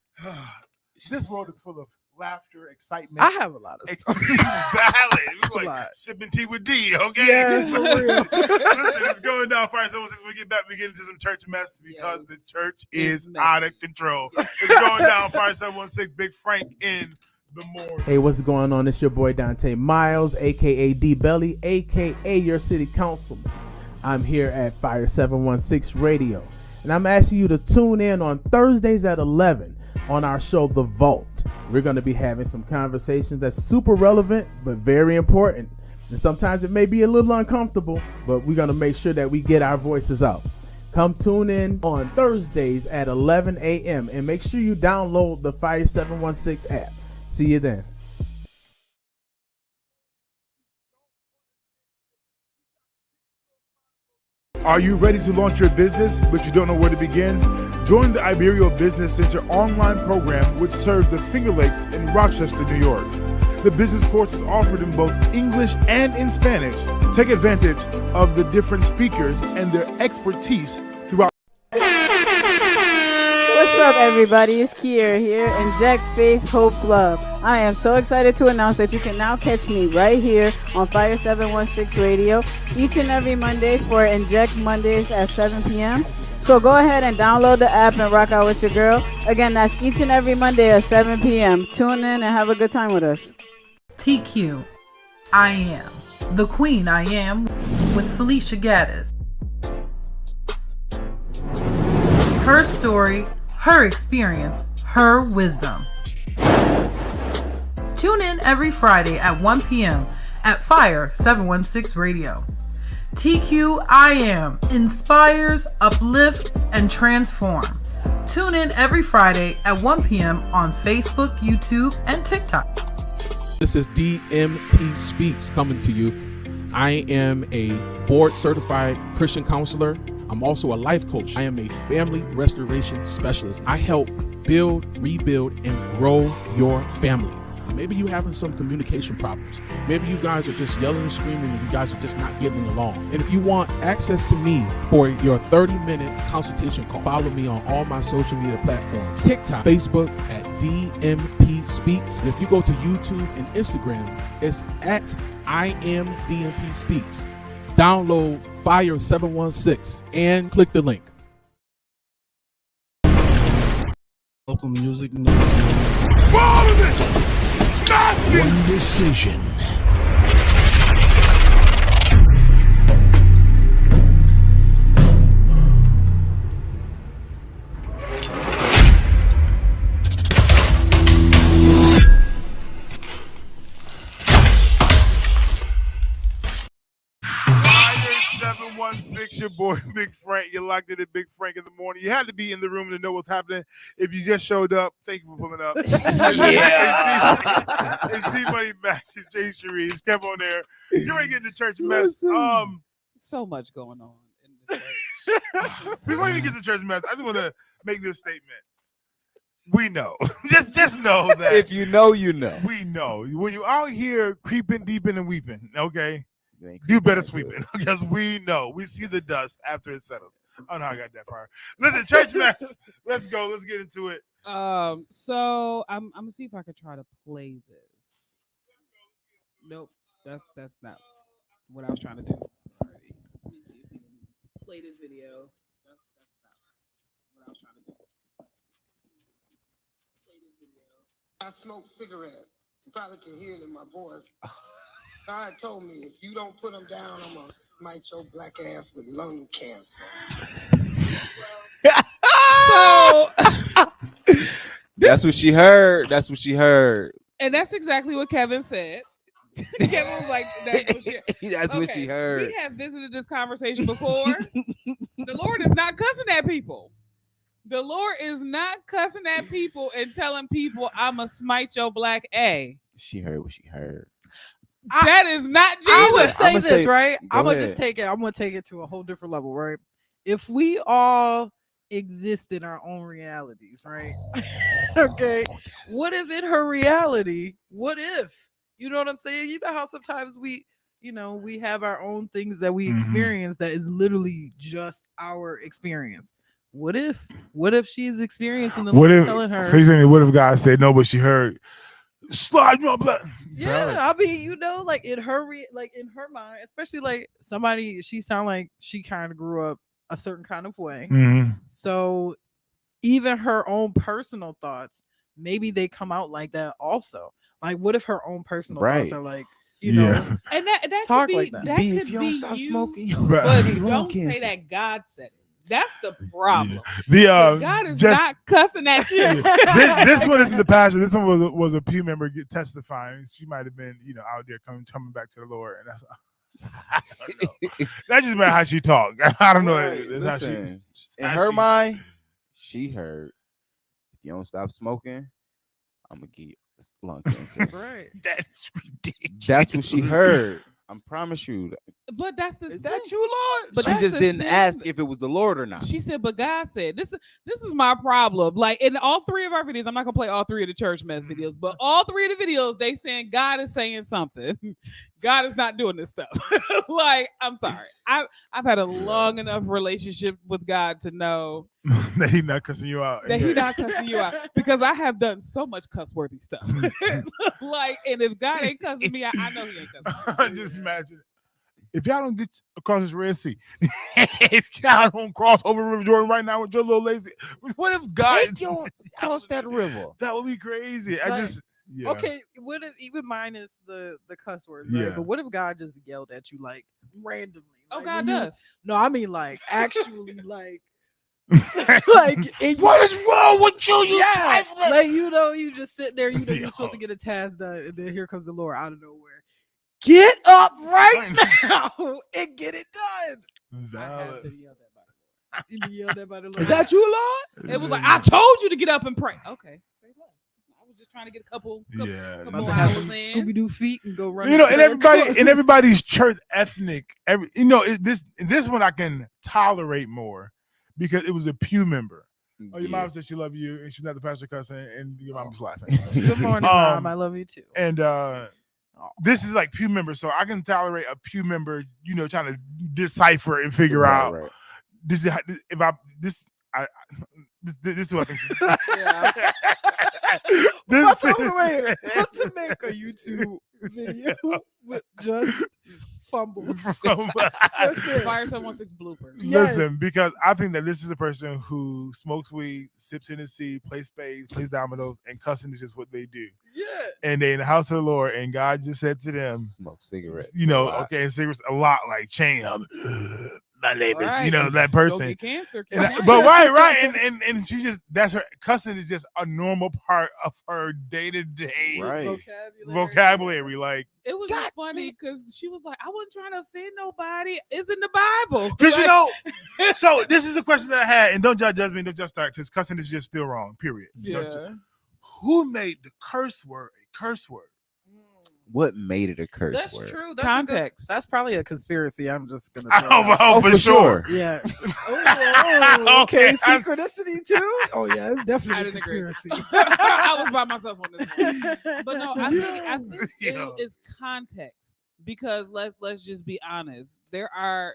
This world is full of laughter, excitement. I have a lot of stuff. Valid. We're like lot. sipping tea with D. Okay. Yeah, for real. Listen, it's going down. Fire 716. We get back. We get into some church mess because the church is out of control. It's going down. Fire 716. Big Frank in the morning. Hey, what's going on? It's your boy Dante Miles, aka D Belly, aka your city councilman. I'm here at Fire 716 Radio, and I'm asking you to tune in on Thursdays at 11 on our show, The Vault. We're going to be having some conversations that's super relevant, but very important. And sometimes it may be a little uncomfortable, but we're going to make sure that we get our voices out. Come tune in on Thursdays at 11 a.m. and make sure you download the Fire 716 app. See you then. Are you ready to launch your business, but you don't know where to begin? Join the Iberio Business Center online program, which serves the Finger Lakes in Rochester, New York. The business course is offered in both English and in Spanish. Take advantage of the different speakers and their expertise throughout. What's up, everybody? It's Kier here, Inject Faith Hope Club. I am so excited to announce that you can now catch me right here on Fire 716 Radio each and every Monday for Inject Mondays at 7 p.m. So go ahead and download the app and rock out with your girl. Again, that's each and every Monday at 7 p.m. Tune in and have a good time with us. TQ, I Am, the Queen I Am with Felicia Gaddis. Her story, her experience, her wisdom. Tune in every Friday at 1 p.m. at Fire 716 Radio. TQ I Am inspires, uplift, and transform. Tune in every Friday at 1 p.m. on Facebook, YouTube, and TikTok. This is DMP Speaks coming to you. I am a board certified Christian counselor. I'm also a life coach. I am a family restoration specialist. I help build, rebuild, and grow your family. Maybe you're having some communication problems. Maybe you guys are just yelling and screaming and you guys are just not getting along. And if you want access to me for your 30-minute consultation call, follow me on all my social media platforms. TikTok, Facebook at DMP Speaks. And if you go to YouTube and Instagram, it's at I Am DMP Speaks. Download Fire 716 and click the link. Local music news. One decision. Fire 716, your boy Big Frank. You're locked in at Big Frank in the morning. You had to be in the room to know what's happening. If you just showed up, thank you for pulling up. It's D-Money Mac. It's Jay Cherie. It's Kev on there. You're ready to get into church mess. So much going on in this church. Before you get to church mess, I just want to make this statement. We know. just know that. If you know, you know. We know. When you're out here creeping, deeping, and weeping, okay? Do better sweeping, because we know. We see the dust after it settles. I don't know how I got that far. Listen, church mess. Let's go. Let's get into it. So I'm gonna see if I can try to play this. Nope, that's not what I was trying to do. Alrighty. Let me see if we can play this video. That's not what I was trying to do. Play this video. I smoke cigarettes. You probably can hear it in my voice. God told me if you don't put them down, I'm gonna smite your black ass with lung cancer. So That's what she heard. That's what she heard. and that's exactly what Kevin said. Kevin was like, "That's what she." That's what she heard. We have visited this conversation before. The Lord is not cussing at people. The Lord is not cussing at people and telling people, "I'ma smite your black A." She heard what she heard. That is not Jesus. I would say I'ma this, say- right? go I'm gonna ahead. just take it. I'm gonna take it to a whole different level, right? If we all exist in our own realities, right? Okay. What if in her reality? What if? You know what I'm saying? You know how sometimes we have our own things that we experience that is literally just our experience. What if she's experiencing the What Lord if? telling her? So you saying what if God said no, but she heard slide my black? Yeah, I mean, like in her in her mind, especially like somebody, she sound like she kind of grew up a certain kind of way. So even her own personal thoughts, maybe they come out like that also. Like, what if her own personal thoughts are like, you know, and that talk could be like that. that B, could if you don't be stop you, smoking, but Right. don't say that God said it. That's the problem. God is just- not cussing at you. this one isn't the pastor. This one was a pew member testifying. She might have been, out there coming back to the Lord, and that's. I don't know. That's just about how she talked. I don't know. Right. That's how Listen, she. in her mind, she heard, if you don't stop smoking, I'm gonna get you lung cancer. Right. That is ridiculous. That's what she heard. I promise you. But that's the Is that you, Lord? But She that's just the didn't thing. ask if it was the Lord or not. She said, but God said, this is my problem. Like in all three of our videos, I'm not gonna play all three of the church mess videos, but all three of the videos, they saying God is saying something. God is not doing this stuff. Like, I'm sorry. I've had a long enough relationship with God to know that He's not cussing you out. that He's not cussing you out, because I have done so much cuss worthy stuff. Like, and if God ain't cussing me, I know He ain't cussing me. Just imagine if y'all don't get across this Red Sea, if y'all don't cross over River Jordan right now with your little lazy, what if God Take you across that river? That would be crazy. I Like, just Okay, what if even minus the cuss words, right? Yeah. But what if God just yelled at you like randomly? Oh, Like, God when you- does. No, I mean like actually like like what is wrong with you? You yeah, trifling. like you just sit there, you're supposed to get a task done, and then here comes the Lord out of nowhere. Get up right now and get it done. I have been yelled at by the Lord. You been yelled at by the Lord. Is that you, Lord? It was like, I told you to get up and pray. Okay. Say less. I was just trying to get a couple Yeah, couple About more to have hours some in. Scooby Doo feet and go run. and everybody's church ethnic. This one I can tolerate more because it was a pew member. Oh, your mom said she love you, and she's not the pastor cussing, and your mom was laughing. Good morning, Mom. I love you too. And this is like pew member, so I can tolerate a pew member, trying to decipher and figure out. Right. This is if I this I this is what I think. Yeah. This Wait, what to make a YouTube video with just fumbles? Fire 716 bloopers. Listen, because I think that this is a person who smokes weed, sips Hennessy, plays spades, plays dominoes, and cussing is just what they do. Yeah. And they in the house of the Lord, and God just said to them, smoke cigarettes. Okay, and cigarettes a lot, like chain my neighbors, Right. that Go person. get cancer. But right, and she just that's her cussing is just a normal part of her day-to-day vocabulary. Like, It was just funny because she was like, I wasn't trying to offend nobody. It's in the Bible. because so this is a question that I had, and don't judge me, don't just start, because cussing is just still wrong. Period. Yeah. Who made the curse word a curse word? What made it a curse That's word? true. That's Context. That's probably a conspiracy. I'm just gonna. For sure. Yeah. Oh, okay. Okay, Synchronicity too. Oh yeah, it's I definitely a didn't agree. conspiracy. I was by myself on this one. But no, I think Yeah. it is context, because let's just be honest. There are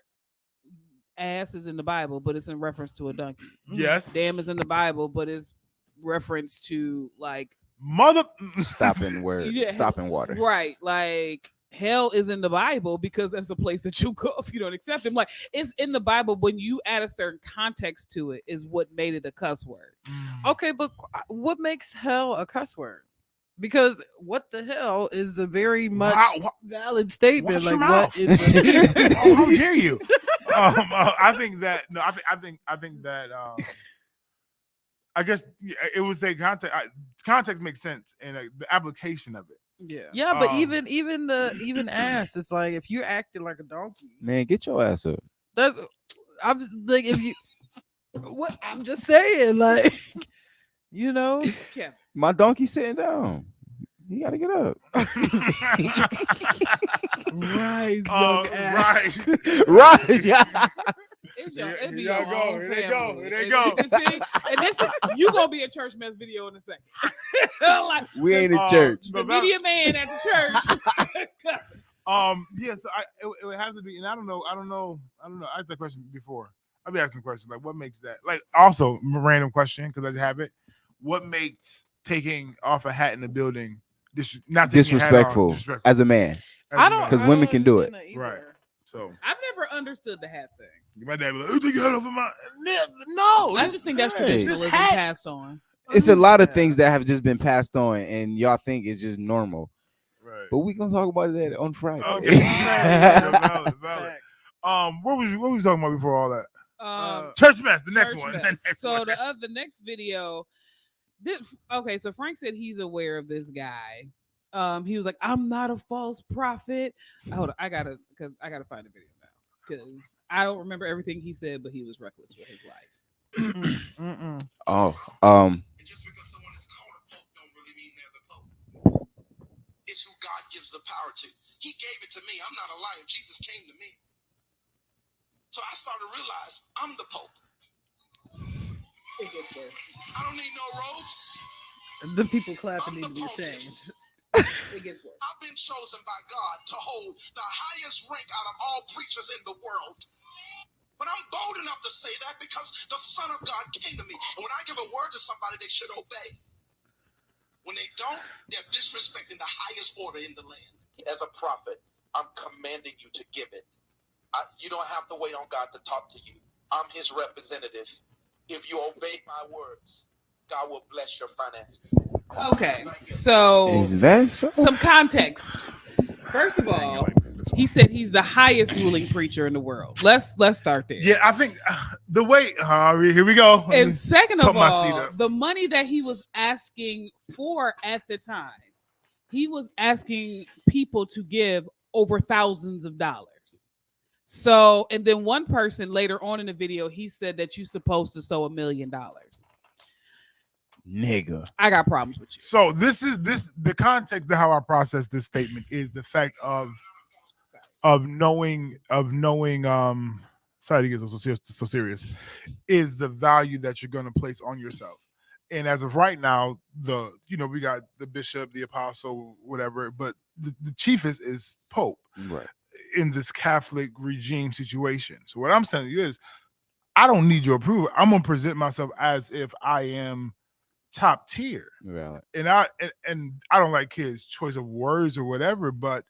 asses in the Bible, but it's in reference to a donkey. Yes. Damn is in the Bible, but it's reference to like Mother Stopping word. Yeah. Stopping water. right, like hell is in the Bible because that's a place that you go if you don't accept him. Like, it's in the Bible. When you add a certain context to it is what made it a cuss word. Okay, but what makes hell a cuss word? Because what the hell is a very much valid Watch statement. your Like mouth. what is Oh, how dare you? I think that I guess it would say context. Context makes sense, and the application of it. Yeah, but even ass, it's like if you're acting like a donkey, Man, get your ass up. that's I'm just, like if you what I'm just saying, like you know, My donkey sitting down. He gotta get up. rise, young ass. Right. Yeah. It be Here your they go. own Here they go. family. Here they And go. you can see, and this is you gonna be a church mess video in a second. Like, We ain't in church. the media man at the church. Yeah, so it would have to be, and I don't know. I asked that question before. I'll be asking questions like, what makes that? Like, also random question because I just have it. What makes taking off a hat in the building not taking your hat off, disrespectful as a man? Because women can do it. Right. So I've never understood the hat thing. my dad was like, "You take your hat off of my no." I just think that's traditionalism passed on. It's a lot of things that have just been passed on, and y'all think it's just normal. Right. But we gonna talk about that on Friday. Okay. Valid. What was we talking about before all that? Church mess. The next one. So the next video. Okay, so Frank said he's aware of this guy. He was like, "I'm not a false prophet." Hold on, I gotta find the video now because I don't remember everything he said, but he was reckless with his life. Oh, Just because someone is called a pope don't really mean they're the pope. It's who God gives the power to. He gave it to me. I'm not a liar. Jesus came to me. So I started to realize I'm the pope. I don't need no robes. The people clapping need to be ashamed. I've been chosen by God to hold the highest rank out of all preachers in the world. But I'm bold enough to say that because the Son of God came to me. And when I give a word to somebody, they should obey. When they don't, they're disrespecting the highest order in the land. As a prophet, I'm commanding you to give it. You don't have to wait on God to talk to you. I'm his representative. If you obey my words, God will bless your finances. Okay, so is that so? Some context. First of all, he said he's the highest ruling preacher in the world. Let's start there. Yeah, I think the way here we go. And second of all, the money that he was asking for at the time, he was asking people to give over thousands of dollars. So, and then one person later on in the video, he said that you're supposed to sow $1 million. Nigga, I got problems with you. So the context of how I process this statement is the fact of knowing sorry to get so serious is the value that you're going to place on yourself. And as of right now, we got the bishop, the apostle, whatever, but the chiefest is Pope. Right. In this Catholic regime situation. So what I'm saying is I don't need your approval. I'm gonna present myself as if I am top tier. Right. And I don't like his choice of words or whatever, but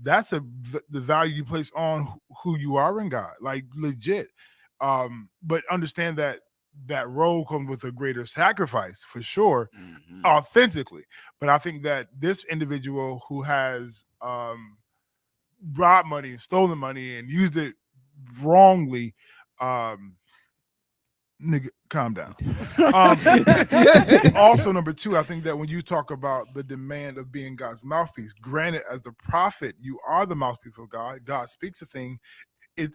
that's the value you place on who you are in God, like legit. But understand that role comes with a greater sacrifice for sure, authentically. But I think that this individual who has robbed money and stolen money and used it wrongly, nigga, calm down. Also, number two, I think that when you talk about the demand of being God's mouthpiece, granted, as the prophet, you are the mouthpiece of God. God speaks a thing. It's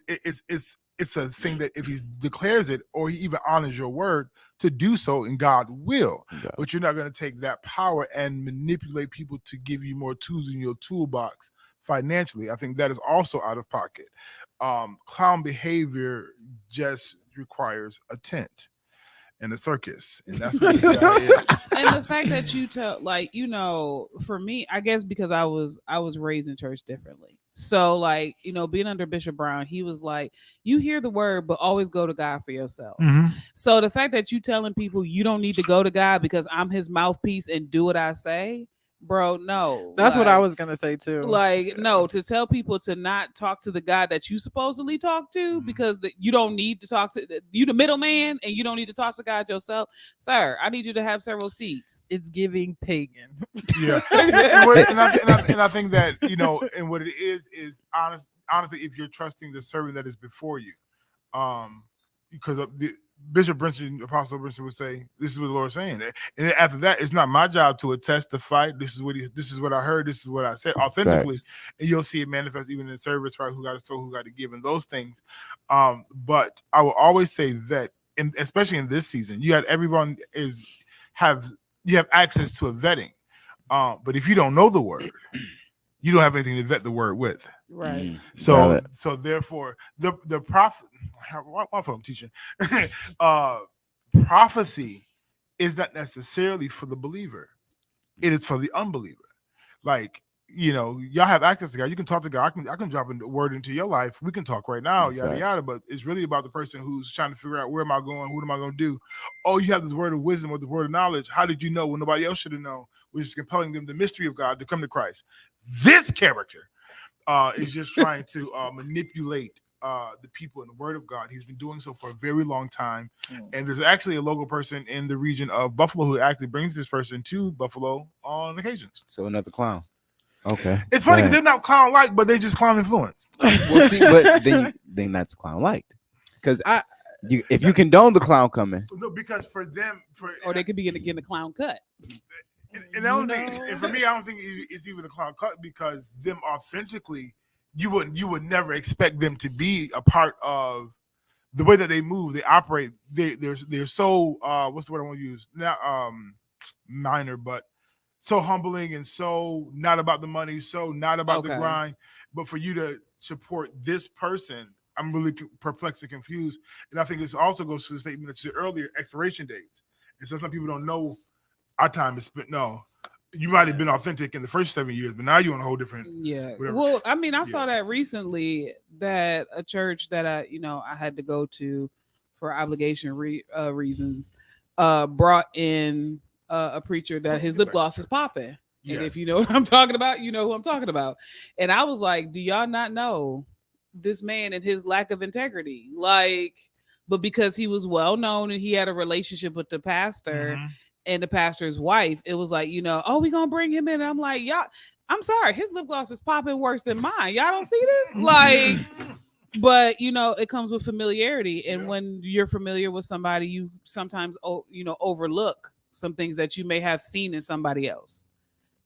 a thing that if he declares it or he even honors your word to do so, and God will. Yeah. But you're not going to take that power and manipulate people to give you more tools in your toolbox financially. I think that is also out of pocket. Clown behavior just requires a tent and a circus, and that's what this guy is. And the fact that you tell, like, for me, I guess because I was raised in church differently. So, like, being under Bishop Brown, he was like, you hear the word, but always go to God for yourself. Mm-hmm. So the fact that you telling people you don't need to go to God because I'm his mouthpiece and do what I say, bro, no. That's what I Like, was gonna say too. like, no, to tell people to not talk to the guy that you supposedly talk to because you don't need to talk to you, the middleman, and you don't need to talk to God yourself, sir. I need you to have several seats. It's giving pagan. Yeah, and I think that, you know, and what it is honestly, if you're trusting the servant that is before you, because of the Bishop Brinson, Apostle Brinson would say, "This is what the Lord is saying." And then after that, it's not my job to attest, to fight. This is what I heard. This is what I said authentically, and you'll see it manifest even in the service, right? Who got to sow, who got to give, and those things. But I will always say that, especially in this season, you have access to a vetting. But if you don't know the word, you don't have anything to vet the word with. Right. So therefore, the prophet. What I'm teaching? Prophecy is not necessarily for the believer; it is for the unbeliever. Like, you know, y'all have access to God. You can talk to God. I can drop a word into your life. We can talk right now, yada yada. But it's really about the person who's trying to figure out, where am I going? What am I going to do? Oh, you have this word of wisdom or the word of knowledge. How did you know when nobody else should have known? Which is compelling them the mystery of God to come to Christ. This character is just trying to manipulate the people in the word of God. He's been doing so for a very long time. And there's actually a local person in the region of Buffalo who actually brings this person to Buffalo on occasions. So another clown. Okay. It's funny because they're not clown-like, but they're just clown influenced. Well, see, but then that's clown-liked. Because if you condone the clown coming. No, because for them, or they could be getting the clown cut. And for me, I don't think it's even a clown cut, because them authentically, you would never expect them to be a part of the way that they move, they operate. They're so what's the word I want to use? Not minor, but so humbling and so not about the money, so not about the grind. But for you to support this person, I'm really perplexed and confused. And I think this also goes to the statement that you said earlier, expiration dates. And so some people don't know our time is spent. No, you might have been authentic in the first 7 years, but now you're on a whole different. Whatever. Well, I mean, I saw that recently, that a church that I had to go to for obligation reasons brought in a preacher that his lip gloss is popping. Yes. And if you know what I'm talking about, you know who I'm talking about. And I was like, do y'all not know this man and his lack of integrity? Like, but because he was well known and he had a relationship with the pastor and the pastor's wife, it was like, oh, we gonna bring him in. And I'm like, y'all, I'm sorry, his lip gloss is popping worse than mine. Y'all don't see this? Like, but it comes with familiarity. And when you're familiar with somebody, you sometimes overlook some things that you may have seen in somebody else.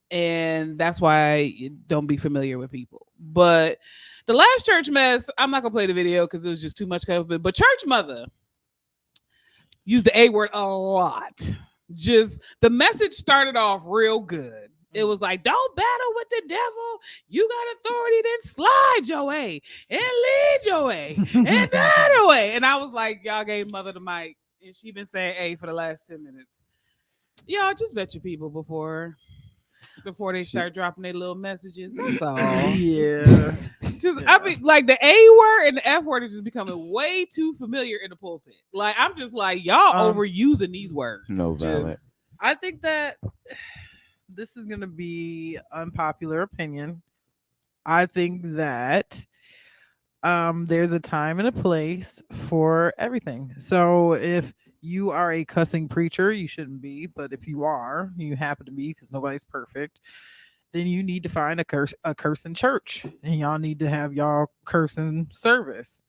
And that's why don't be familiar with people. But the last church mess, I'm not gonna play the video because it was just too much cover. But church mother used the A word a lot. Just the message started off real good. It was like, don't battle with the devil. You got authority, then slide your way and lead your way and that way. And I was like, y'all gave mother the mic, and she been saying A for the last 10 minutes. Y'all just vet your people before they start dropping their little messages. That's all. Yeah. I mean, like the A word and the F word are just becoming way too familiar in the pulpit. Like, I'm just like, y'all overusing these words. No valid. I think that this is gonna be unpopular opinion. I think that there's a time and a place for everything. So if you are a cussing preacher, you shouldn't be, but if you are, you happen to be, because nobody's perfect, then you need to find a cursing church, and y'all need to have y'all cursing service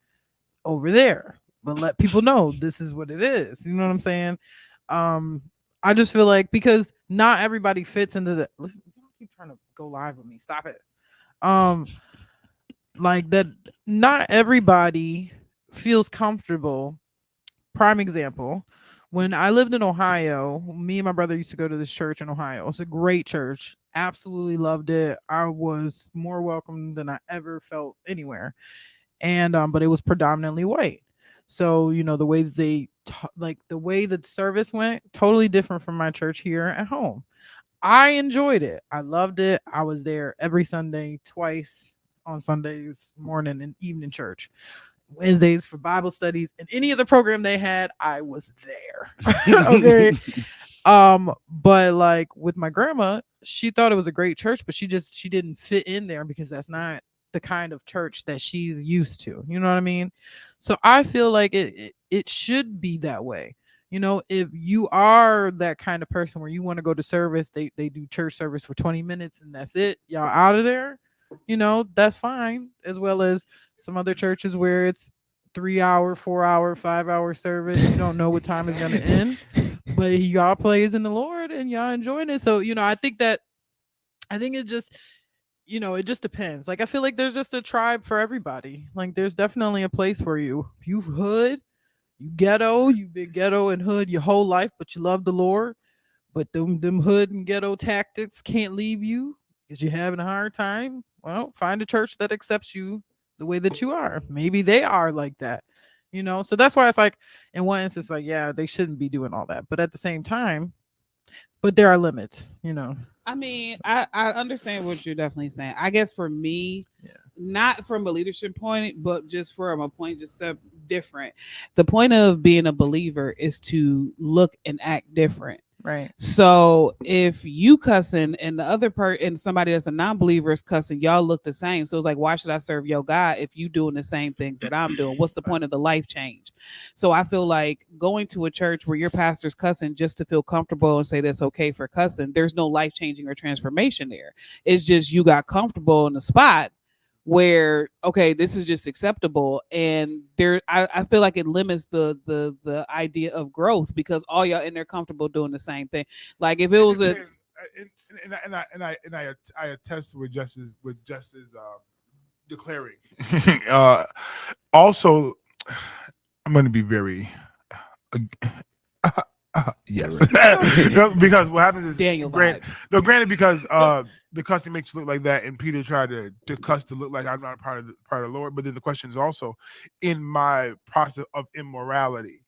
over there. But let people know this is what it is. You know what I'm saying? I just feel like, because not everybody fits into the. Listen, you keep trying to go live with me. Stop it. Like that. Not everybody feels comfortable. Prime example, when I lived in Ohio, me and my brother used to go to this church in Ohio. It's a great church. Absolutely loved it. I was more welcome than I ever felt anywhere. And but it was predominantly white. So, the way that the way that service went, totally different from my church here at home. I enjoyed it. I loved it. I was there every Sunday, twice on Sundays, morning and evening church. Wednesdays for Bible studies, and any other program they had, I was there. Okay. But like with my grandma, she thought it was a great church, but she didn't fit in there because that's not the kind of church that she's used to. You know what I mean? So I feel like it should be that way. You know, if you are that kind of person where you want to go to service, they do church service for 20 minutes and that's it. Y'all out of there, you know, that's fine. As well as some other churches where it's 3 hour, 4 hour, 5 hour service. You don't know what time it's gonna end. But y'all plays in the Lord and y'all enjoying it. So, you know, I think it just, you know, it just depends. Like I feel like there's just a tribe for everybody. Like there's definitely a place for you. If you hood, you ghetto, you've been ghetto and hood your whole life, but you love the Lord. But them hood and ghetto tactics can't leave you because you're having a hard time. Well, find a church that accepts you the way that you are. Maybe they are like that, you know? So that's why it's like, in one instance, like, yeah, they shouldn't be doing all that. But at the same time, but there are limits, you know? I mean, I understand what you're definitely saying. I guess for me, not from a leadership point, but just from a point just different. The point of being a believer is to look and act different. Right. So if you cussing and the other and somebody that's a non-believer is cussing, y'all look the same. So it's like, why should I serve your God if you doing the same things that I'm doing? What's the point of the life change? So I feel like going to a church where your pastor's cussing just to feel comfortable and say that's okay for cussing, there's no life changing or transformation there. It's just you got comfortable in the spot where, okay, this is just acceptable, and there I feel like it limits the idea of growth because all y'all in there comfortable doing the same thing. Like if it was I attest to what Justice declaring. Also, I'm going to be very yes, because what happens is Daniel granted, because the cussing makes you look like that, and Peter tried to cuss to look like I'm not part of the Lord. But then the question is also in my process of immorality.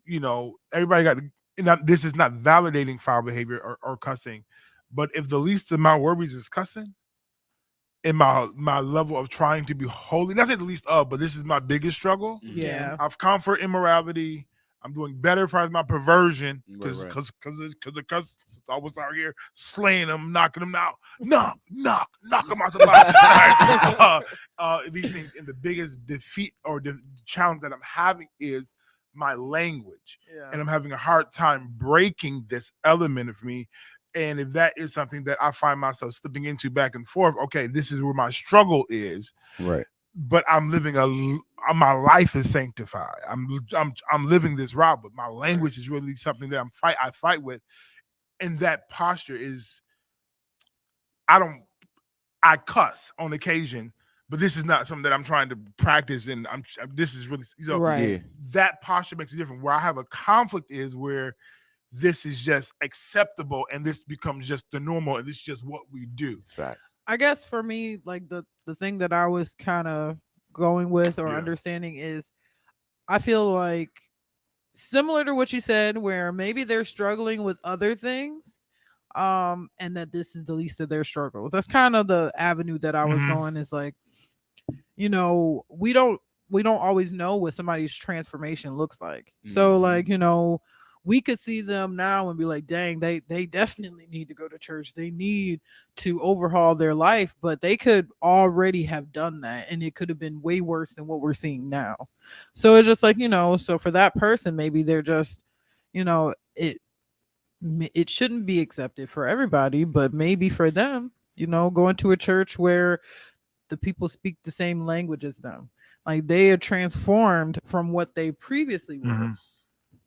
You know, everybody got. This is not validating foul behavior or cussing, but if the least of my worries is cussing, in my level of trying to be holy, not say the least of, but this is my biggest struggle. Yeah, I've comfort immorality. I'm doing better as far as my perversion because I was out here slaying them, knocking them out, knock them out the body. These things, and the biggest defeat or challenge that I'm having is my language, and I'm having a hard time breaking this element of me. And if that is something that I find myself slipping into back and forth, okay, this is where my struggle is. Right. But I'm living my life is sanctified. I'm living this route, but my language is really something that I fight with. And that posture is, I cuss on occasion, but this is not something that I'm trying to practice. And this is really, right. That posture makes it different. Where I have a conflict is where this is just acceptable and this becomes just the normal and this is just what we do. Right. I guess for me, like the thing that I was kind of going with or understanding is I feel like similar to what you said, where maybe they're struggling with other things, and that this is the least of their struggles. That's kind of the avenue that I was going, is like, you know, we don't always know what somebody's transformation looks like. So like, you know, we could see them now and be like, dang, they definitely need to go to church. They need to overhaul their life, but they could already have done that. And it could have been way worse than what we're seeing now. So it's just like, you know, so for that person, maybe they're just, you know, it shouldn't be accepted for everybody, but maybe for them, you know, going to a church where the people speak the same language as them. Like they are transformed from what they previously were.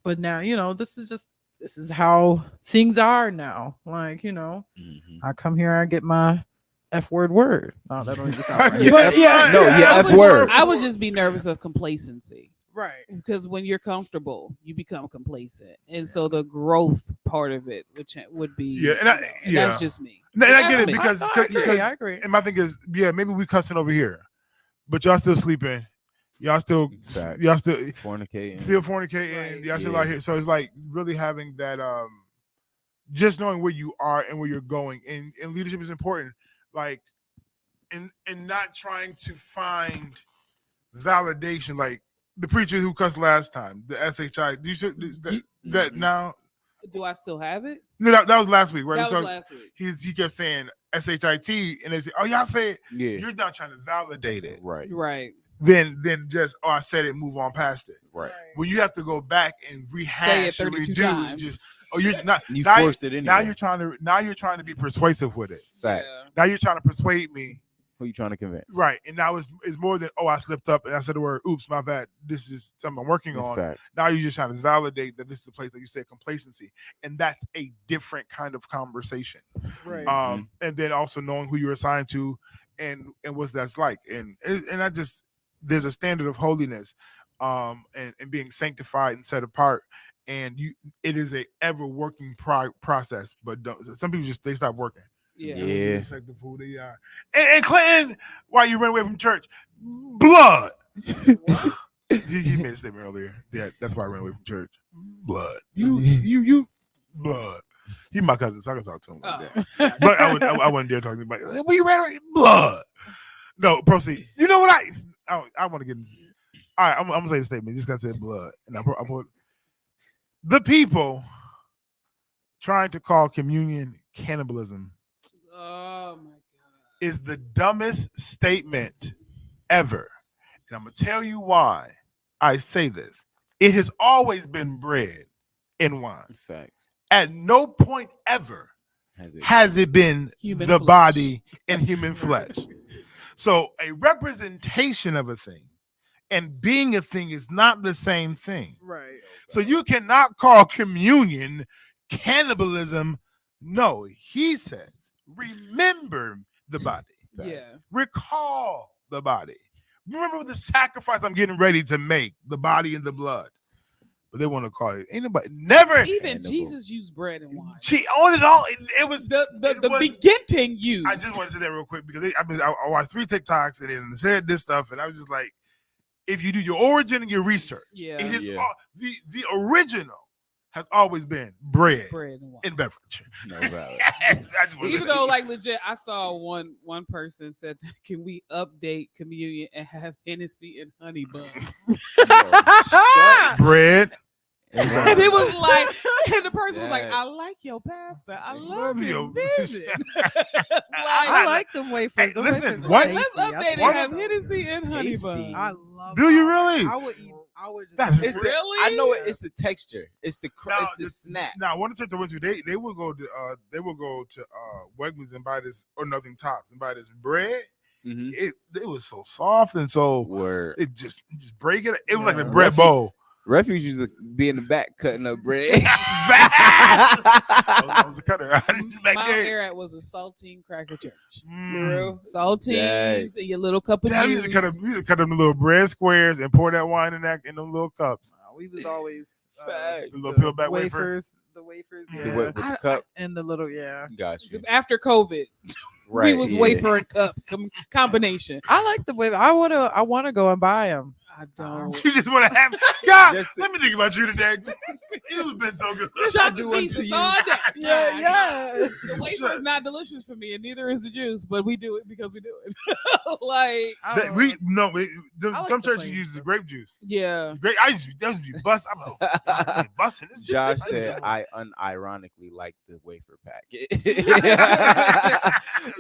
But now, you know, this is how things are now. Like, you know, I come here, I get my F word. No, that don't even sound right. F word. I would just be nervous of complacency. Right. Because when you're comfortable, you become complacent. And so the growth part of it would be, that's just me. And I get it because I agree. And my thing is, maybe we cussing over here, but y'all still sleeping. Y'all still fornicating. Right. Y'all still out here. So it's like really having that, just knowing where you are and where you're going. And leadership is important. Like, and not trying to find validation. Like the preacher who cussed last time, the SHI. Do you that now? Do I still have it? No, that was last week, right? That was last week. He kept saying SHIT, and they say, "Oh, y'all say it." Yeah. You're not trying to validate it, Right. Right. Then just I said it, move on past it. Right. When you have to go back and rehash, Say it and 32 redo, times. and just you're not. You now, forced it anyway. Now you're trying to be persuasive with it. Facts. Yeah. Now you're trying to persuade me. Who you trying to convince? Right. And now it's more than, I slipped up and I said the word, oops, my bad. This is something I'm working on. Facts. Now you're just trying to validate that this is the place that you said complacency. And that's a different kind of conversation. Right. And then also knowing who you're assigned to and what that's like. And I just, there's a standard of holiness and being sanctified and set apart. And it is a ever working process, but some people they stop working. Yeah. It's like the fool they are. And Clinton, why you ran away from church? Blood. He made a statement earlier. Yeah, that's why I ran away from church. Blood. You blood. He's my cousin, so I can talk to him like that. But I wouldn't dare talk to him like, well, you ran away. Blood. No, proceed. You know what I want to get into. All right, I'm gonna say the statement. Just gotta say blood. And I put the people trying to call communion cannibalism. Oh my God. Is the dumbest statement ever. And I'm going to tell you why I say this. It has always been bread and wine. Facts. At no point ever has it been human the flesh. body and human flesh. So a representation of a thing and being a thing is not the same thing. Right. So you cannot call communion cannibalism. No, he says, remember the body. Yeah. Recall the body. Remember the sacrifice I'm getting ready to make, the body and the blood. But they want to call it. Ain't nobody never. Even Jesus used bread and wine. On his own, it was the beginning used. I just want to say that real quick because I watched 3 TikToks and then said this stuff, and I was just like, if you do your origin and your research, it is the original has always been bread and beverage. No valid. Even though, like, legit, I saw one person said, "Can we update communion and have Hennessy and honey buns?" Bread. And it was like, and the person was like, "I like your pastor. I love your vision." I like them wafers. Hey, listen, what? Let's update and have Hennessy and honey buns. I love. Do you really? I would eat. I would just. That's really. I know it's the texture. It's the crust. It's the snap. Now, one church I went to, they would go to Wegmans and buy this or nothing tops and buy this bread. Mm-hmm. It was so soft and so it just break it. It was like the bread bowl. Refuge used to be in the back cutting up bread. I was a cutter. Mount Ararat was a saltine cracker church. Saltines and your little cup of we juice. used to cut them the little bread squares and pour that wine in them little cups. We was always the little peelback wafers. The wafers, The the cup. and the little Got you. After COVID, Right, we was wafer and cup combination. I like the wafer. I wanna go and buy them. I don't. You just want to have God. Let me think about you today. You've been so good. Shout to Jesus all day. Yeah. The wafer is not delicious for me, and neither is the juice. But we do it because we do it. Some churches use the grape juice. Yeah. I used to be bust. I'm like, busting this. Josh said, "I unironically like the wafer packet."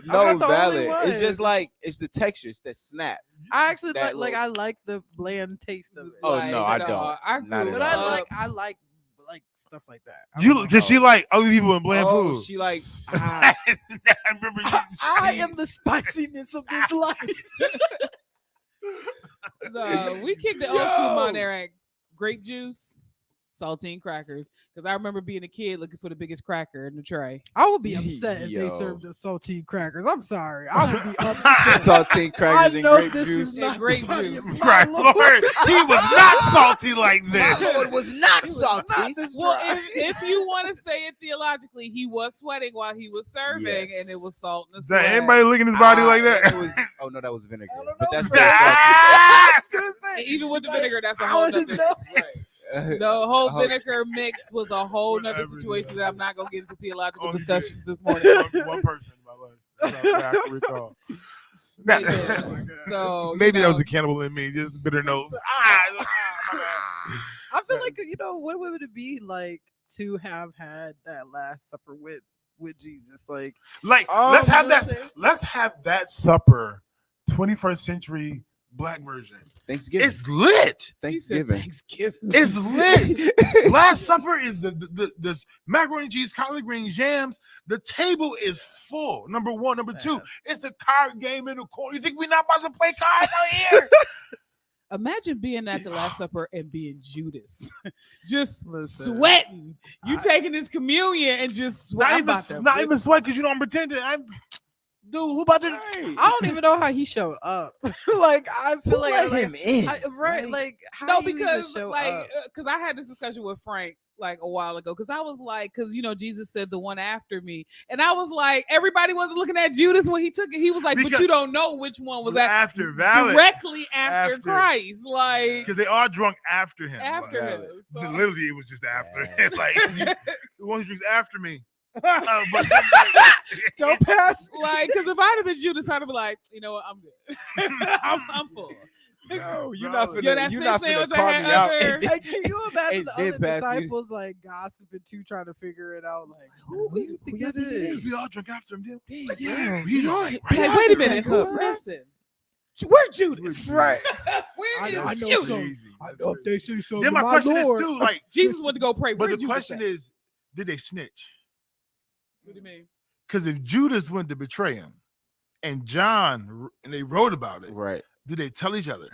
No, valid. It's just like it's the texture. It's that snap. I actually That I like the bland taste of it. Oh no, I don't. I Not grew at up. all. I like stuff like that. Because she like other people in bland food. She like. I remember you. I am the spiciness of this life. No, we kicked the old school Mount Ararat grape juice, saltine crackers. Because I remember being a kid looking for the biggest cracker in the tray. I would be upset if they served us saltine crackers. I'm sorry. I would be upset. Saltine crackers and grape juice. And grape juice. Right, Lord, he was not salty like this. My Lord was not salty. Well, if you want to say it theologically, he was sweating while he was serving, and it was salt and Is that sweat. anybody licking his body like that? Oh no, that was vinegar. But that's Even with the vinegar, that's a whole nother. The whole vinegar mix was a whole nother situation that I'm not gonna get into theological discussions this morning. One person in my life. I can recall. So maybe that was a cannibal in me, just bitter nose. I feel like what would it be like? to have had that Last Supper with Jesus. Like let's have you know what I'm that. saying? Let's have that supper, 21st century black version. Thanksgiving. It's lit. Thanksgiving. It's lit. Last Supper is the macaroni and cheese, collard greens, jams. The table is full. Number one. Number two, it's a card game in the corner. You think we're not about to play cards out here? Imagine being at the Last Supper and being Judas, just sweating. You taking this communion and just not even sweat because you know I'm pretending. Dude, who about to? I don't even know how he showed up. Like I feel like let him in? Right? Like how No, do you even because show like up? because I had this discussion with Frank like a while ago because I was like because Jesus said the one after me and I was like everybody wasn't looking at Judas when he took it. He was like, but you don't know which one was after directly after Christ, like because they all drunk after him. After him, so. Literally, it was just after him. Like the one who drinks after me. But don't pass like because if I'd have been Judas, I'd have been like, you know what, I'm good. I'm full. No, you're not finna. Yo, You're not finna call me out. Like, can you imagine the other pass me. disciples like gossiping too, trying to figure it out? Like, who that is? We all drunk after him, dude. Yeah. We all Like, wait a minute, who's missing? Where Judas? Right. Where is I know Judas? I know if they say something. Then my question is too, like Jesus went to go pray. But Where the Judas question at? is, did they snitch? What do you mean? Because if Judas went to betray him, and John, and they wrote about it, right? Did they tell each other?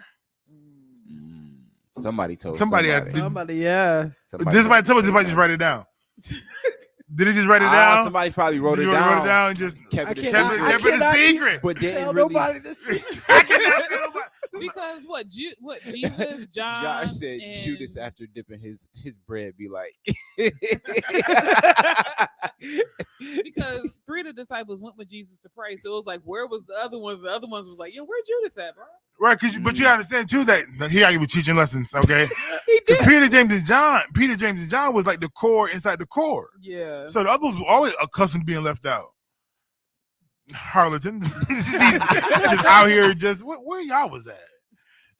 Somebody told somebody. Yeah. Somebody just write it down. Did he just write it down? Somebody probably wrote it down. Wrote it down and just kept it a secret. But didn't tell really. nobody the secret. Because what Jesus, John, Josh said and... Judas after dipping his bread be like. Because 3 of the disciples went with Jesus to pray, so it was like, where was the other ones? The other ones was like, yo, where Judas at, bro? Right, but you understand too that here I be teaching lessons, okay? Because Peter, James, and John was like the core inside the core. Yeah. So the others were always accustomed to being left out. Harlequins just out here, just where y'all was at.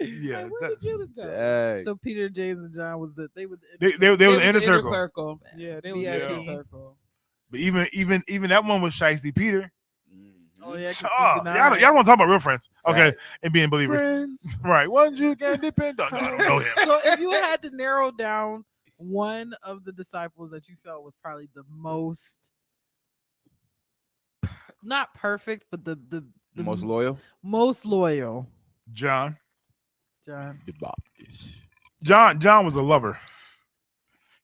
Yeah, like, where did Judas go? So Peter, James, and John was the they were the inner circle. Yeah, they was the inner circle. But even that one was Shiesty Peter. Oh yeah, y'all want to talk about real friends, okay? Right. And being believers, Friends. right? One you can depend on. No, I don't know him. So if you had to narrow down one of the disciples that you felt was probably the most, not perfect, but the most loyal, John the Baptist. John was a lover.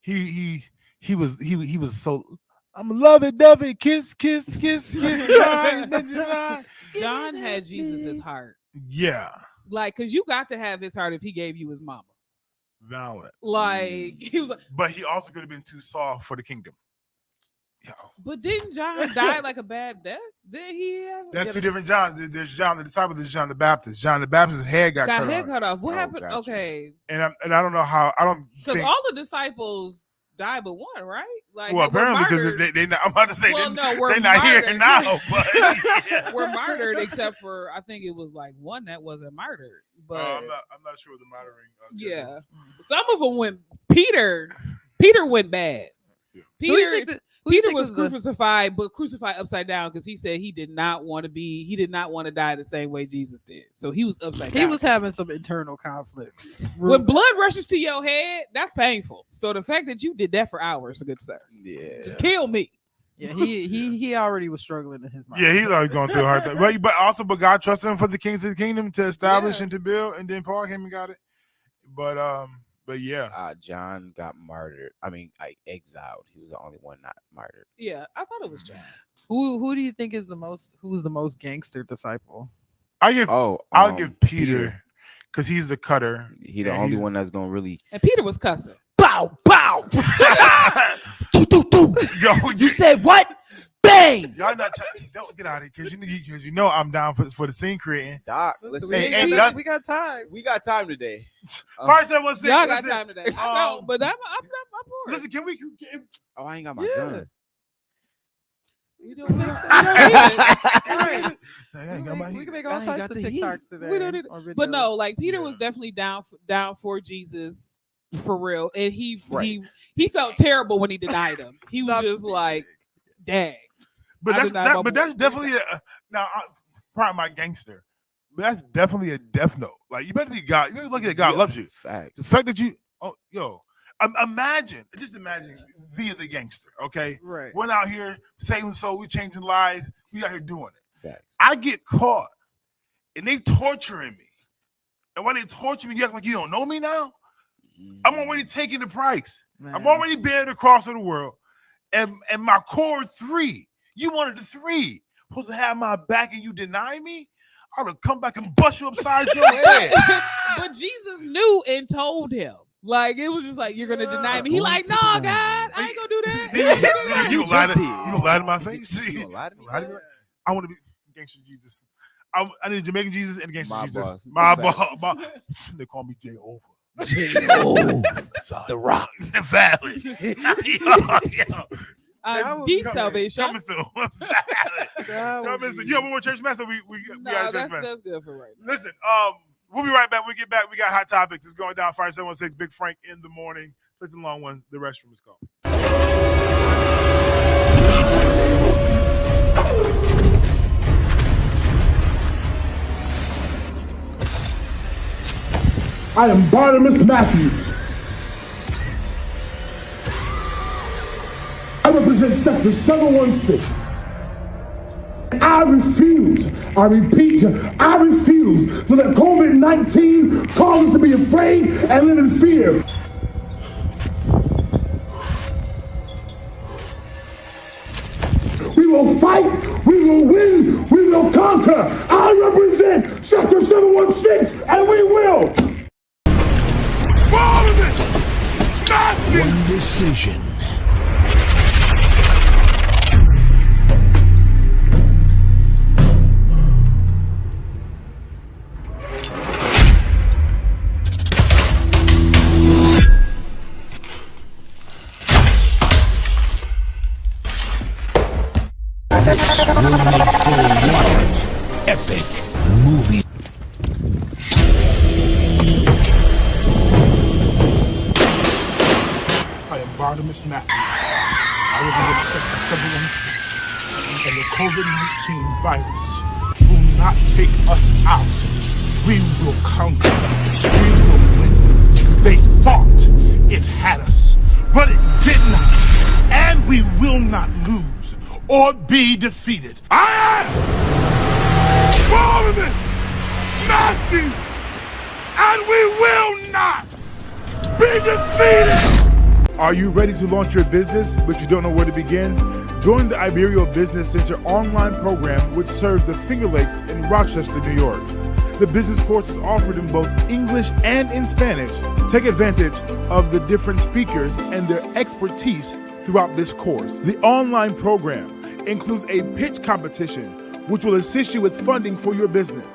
He was so. I'm a lovey-dovey, kiss. John had Jesus' heart. Yeah. Like, because you got to have his heart if he gave you his mama. Valid. Like, he was like, but he also could have been too soft for the kingdom. Yo. But didn't John die like a bad death? Did he? That's two different Johns. There's John the disciple, there's John the Baptist. John the Baptist's head got cut off. What happened? Gotcha. Okay. And I don't know how. I don't because think... all the disciples died but one, right? Like, well, apparently because they not, I'm about to say they're not here now, but yeah. We're martyred except for I think it was like one that wasn't martyred. But I'm not sure the martyring. Yeah, some of them went. Peter went bad. Yeah. Peter was crucified, but crucified upside down because he said he did not want to die the same way Jesus did. So he was upside down. He was having some internal conflicts. When blood rushes to your head, that's painful. So the fact that you did that for hours, good sir. Yeah. Just kill me. Yeah, he already was struggling in his mind. Yeah, he's already going through a hard time. But God trusted him for the kings of the kingdom to establish and to build, and then Paul came and got it. But yeah, John got martyred. I mean, exiled. He was the only one not martyred. Yeah, I thought it was John. Who do you think is who's the most gangster disciple? I'll give Peter because he's the cutter. He's the only one that's gonna really. And Peter was cussing. Bow. Yo, you said what? Bang! Y'all not don't get out of here because you know I'm down for the scene creating. Doc, listen, we got time. We got time today. First, I was saying, y'all got time today. I know, but I'm for it. Listen, can we? Oh, I ain't got my gun. We don't need We can make all types of TikToks today. We don't need it. But no, like Peter was definitely down for Jesus for real. And he felt terrible when he denied him. He was just like, dang. But that's definitely part of my gangster. But that's definitely a death note. Like you better be God. You better look at God loves you. Facts. The fact that imagine V is a gangster. Okay, right. We're out here saving souls. We're changing lives. We out here doing it. Facts. I get caught, and they torturing me. And when they torture me, you act like you don't know me now. I'm already taking the price. Man. I'm already bearing the cross of the world. And my core 3. You wanted the 3. Supposed to have my back and you deny me? I would have come back and bust you upside your head. But Jesus knew and told him. Like, it was just like, you're going to deny me. He like, no, God, I ain't going to do that. You gonna lie to my face? You gonna lie to me? I want to be gangster Jesus. I need Jamaican Jesus and gangster Jesus. Boss. My boss. They call me Jehovah. The Rock. The Valley. Salvation. Coming soon. Coming soon. You have one more church mess, or we got a church mess? That's good for right now. Listen, we'll be right back. When we get back, we got hot topics. It's going down. Fire 716, Big Frank in the morning. Click the long ones. The restroom is called. I am Barnabas Matthews. I represent Sector 716. I refuse, I repeat, I refuse to let COVID-19 cause us to be afraid and live in fear. We will fight, we will win, we will conquer. I represent Sector 716, and we will. One decision. Epic movie. I am Barnabas Matthews. I represent Sector 716, and the COVID-19 virus will not take us out. We will conquer. We will win. They thought it had us, but it did not. And we will not lose or be defeated. I am Barnabas Matthews, and we will not be defeated. Are you ready to launch your business, but you don't know where to begin? Join the Iberio Business Center online program, which serves the Finger Lakes in Rochester, New York. The business course is offered in both English and in Spanish. Take advantage of the different speakers and their expertise throughout this course. The online program includes a pitch competition, which will assist you with funding for your business.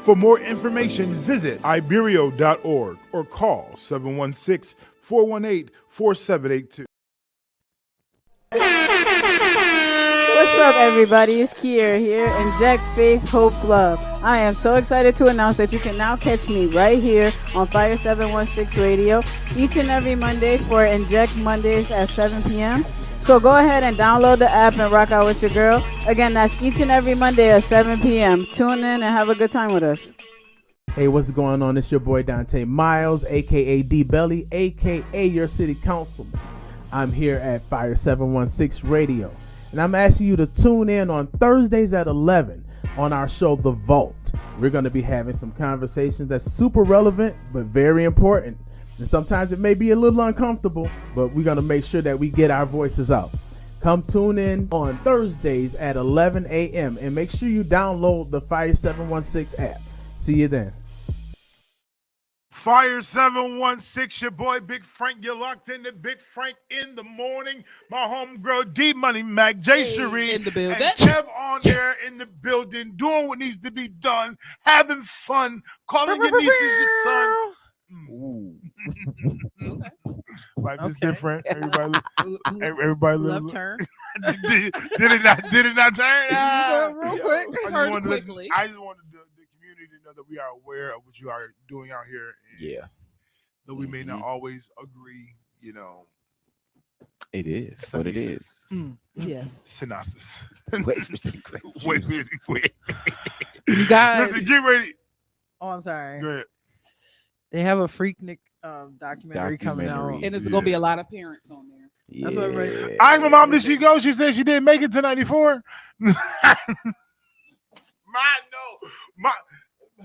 For more information, visit iberio.org or call 716-418-4782. What's up, everybody? It's Kier here in Jack Faith Hope Club. I am so excited to announce that you can now catch me right here on Fire 716 Radio each and every Monday for Inject Mondays at 7 p.m. So go ahead and download the app and rock out with your girl. Again, that's each and every Monday at 7 p.m. Tune in and have a good time with us. Hey, what's going on? It's your boy Dante Miles, a.k.a. D-Belly, a.k.a. your city councilman. I'm here at Fire 716 Radio, and I'm asking you to tune in on Thursdays at 11 on our show, The Vault. We're going to be having some conversations that's super relevant, but very important. And sometimes it may be a little uncomfortable, but we're going to make sure that we get our voices out. Come tune in on Thursdays at 11 a.m. and make sure you download the Fire 716 app. See you then. Fire 716, your boy Big Frank. You're locked into Big Frank in the morning. My homegirl D Money Mac, Jay Cherie, in the building. and Kev on there in the building, doing what needs to be done, having fun, calling your nieces your son. Life is different. Everybody left turn. did it not turn? Real quick. I just wanted the community to know that we are aware of what you are doing out here. Yeah. though we may not always agree. It is what it is. Yes. Synopsis. Wait for some great Wait. You guys. Listen, get ready. Oh, I'm sorry. Go ahead. They have a Freaknik documentary coming out. And there's going to be a lot of parents on there. That's what everybody. I asked my mom, did she go? She said she didn't make it to 94.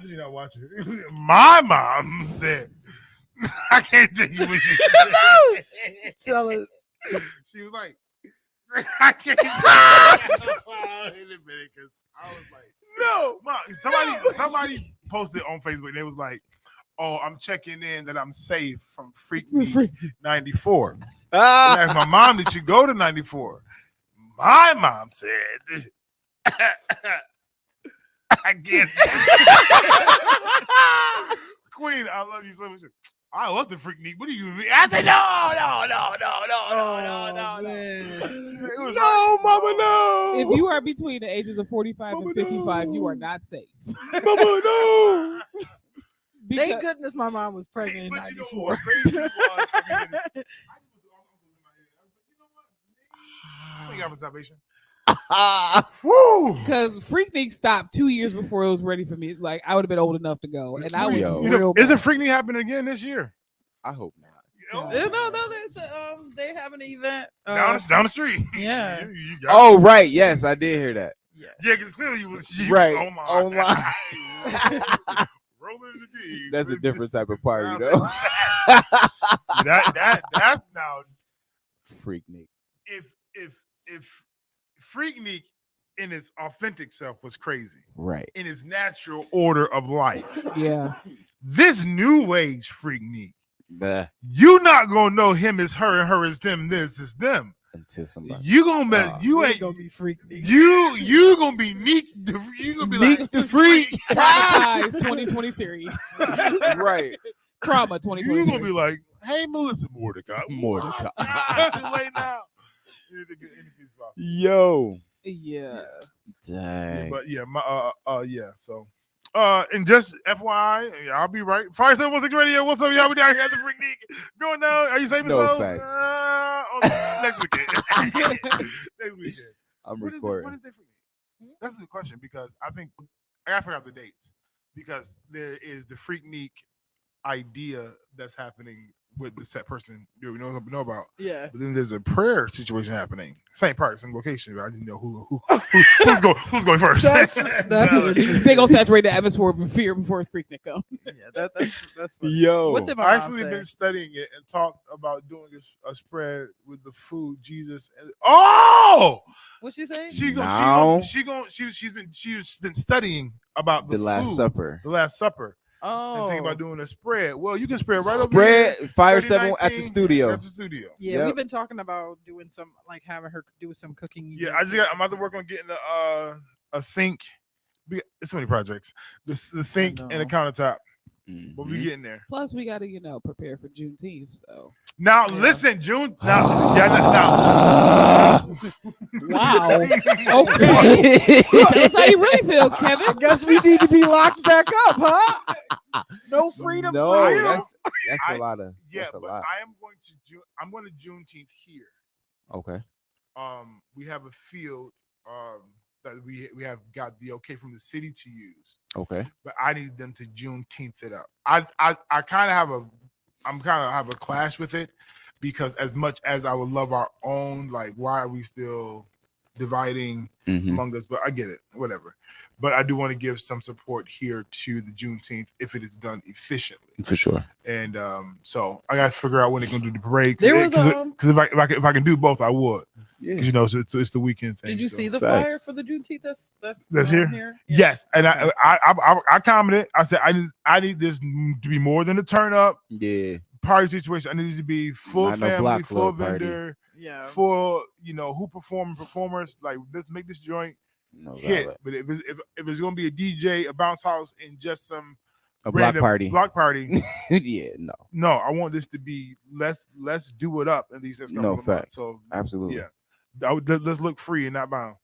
You're not watching. My mom said, I can't tell you what she said. Tell us. She was like, I can't tell you. In a minute, because I was like, no. Mom, somebody posted on Facebook, and they was like, oh, I'm checking in that I'm safe from Freak Me 94. And I asked my mom, did you go to 94? My mom said, I can't. Queen, I love you so much. I love the Freak Neek. What do you mean? I said, no. No, mama, no. If you are between the ages of 45 and 55, you are not safe. Mama, no. Thank goodness my mom was pregnant in 94. I got for salvation. Because Freaknik stopped 2 years before it was ready for me. Like, I would have been old enough to go, and I was real. Isn't Freaknik happening again this year? I hope not. No, they have an event down the street. Yeah. Oh, right. Yes, I did hear that. Yeah, because clearly you was right online. That's a different type of party, though. That's now Freaknik. If Freaknik in its authentic self was crazy, right? In its natural order of life, yeah. This new age Freaknik, you not gonna know him as her and her as them. This is them. Until somebody you gonna you ain't gonna be Freaknik. You gonna be neat. You gonna be like the freak. Traumatized 2023. Right. Trauma 2023. You gonna be like, hey, Melissa Mordecai. Too late now. Yo. Yeah. Dang. But yeah, yeah. So, and just FYI, I'll be right. Fire 716 Radio. What's up, y'all? We down here at the Freaknik. Going now. Are you saving no souls? Next weekend. Next weekend. I'm recording. What is different? That's a good question because I think I gotta figure out the dates because there is the Freaknik idea that's happening with the set person we know about. Yeah. But then there's a prayer situation happening. Same part, same location. But I didn't know who's going first. They gonna saturate the atmosphere with fear before Freaknik come. Yeah, that's funny. Yo. What did my I mom actually say? been studying it and talked about doing a spread with the food Jesus. Oh, What's she saying? she's been studying about the Last food, Supper. The Last Supper. Oh, And think about doing a spread. Well, you can spread right over Spread here. Fire 7 at the studio. At the studio. Yeah, Yep. we've been talking about doing some, like having her do some cooking. Yeah, I'm about to work on getting a sink. It's so many projects. The sink and the countertop. But we getting there. Plus, we got to, prepare for Juneteenth. So now, listen, June. Now. Wow. Okay. Tell us how you really feel, Kevin. I guess we need to be locked back up, huh? No freedom. No, for you. that's a lot of. Yeah, that's a but lot. I'm going to Juneteenth here. Okay. We have a field that we have got the okay from the city to use. Okay. But I need them to Juneteenth it up. I kind of have a clash with it because as much as I would love our own, like why are we still dividing among us? But I get it, whatever. But I do want to give some support here to the Juneteenth if it is done efficiently. For sure. And so I got to figure out when they're gonna do the parade. There was, Because if I can do both, I would. Yeah. So it's the weekend thing. Did you so. see the flyer for the Juneteenth? That's here? Yeah. Yes, and I commented. I said I need this to be more than a turn up. Yeah. Party situation. I need it to be full Not no family, block full club party. vendor, Yeah. full performers. Like let's make this joint hit. But if it's gonna be a DJ, a bounce house, and just some block party, yeah, no. I want this to be let's do it up at least. That's No fact. So absolutely, yeah. Let's look free and not bound.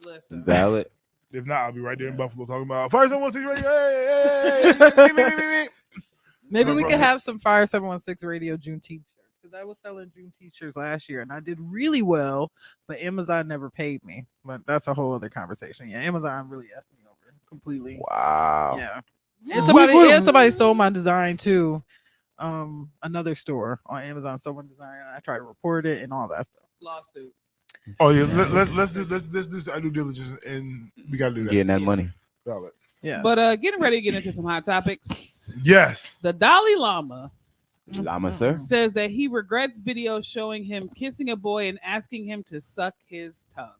Listen. Valid. If not, I'll be right there in Buffalo talking about Fire 116 Radio. Hey. Maybe we could have some Fire 716 Radio Juneteenth shirts because I was selling Juneteenth shirts last year and I did really well, but Amazon never paid me. But that's a whole other conversation. Yeah, Amazon really effed me over completely. Wow. Yeah. And somebody stole my design too. Another store on Amazon stole my design and I tried to report it and all that stuff. Lawsuit. Oh yeah, let's do our due diligence and we gotta do that. Getting that money. Valid. Yeah. But getting ready to get into some hot topics. Yes. The Dalai Lama sir, says that he regrets videos showing him kissing a boy and asking him to suck his tongue.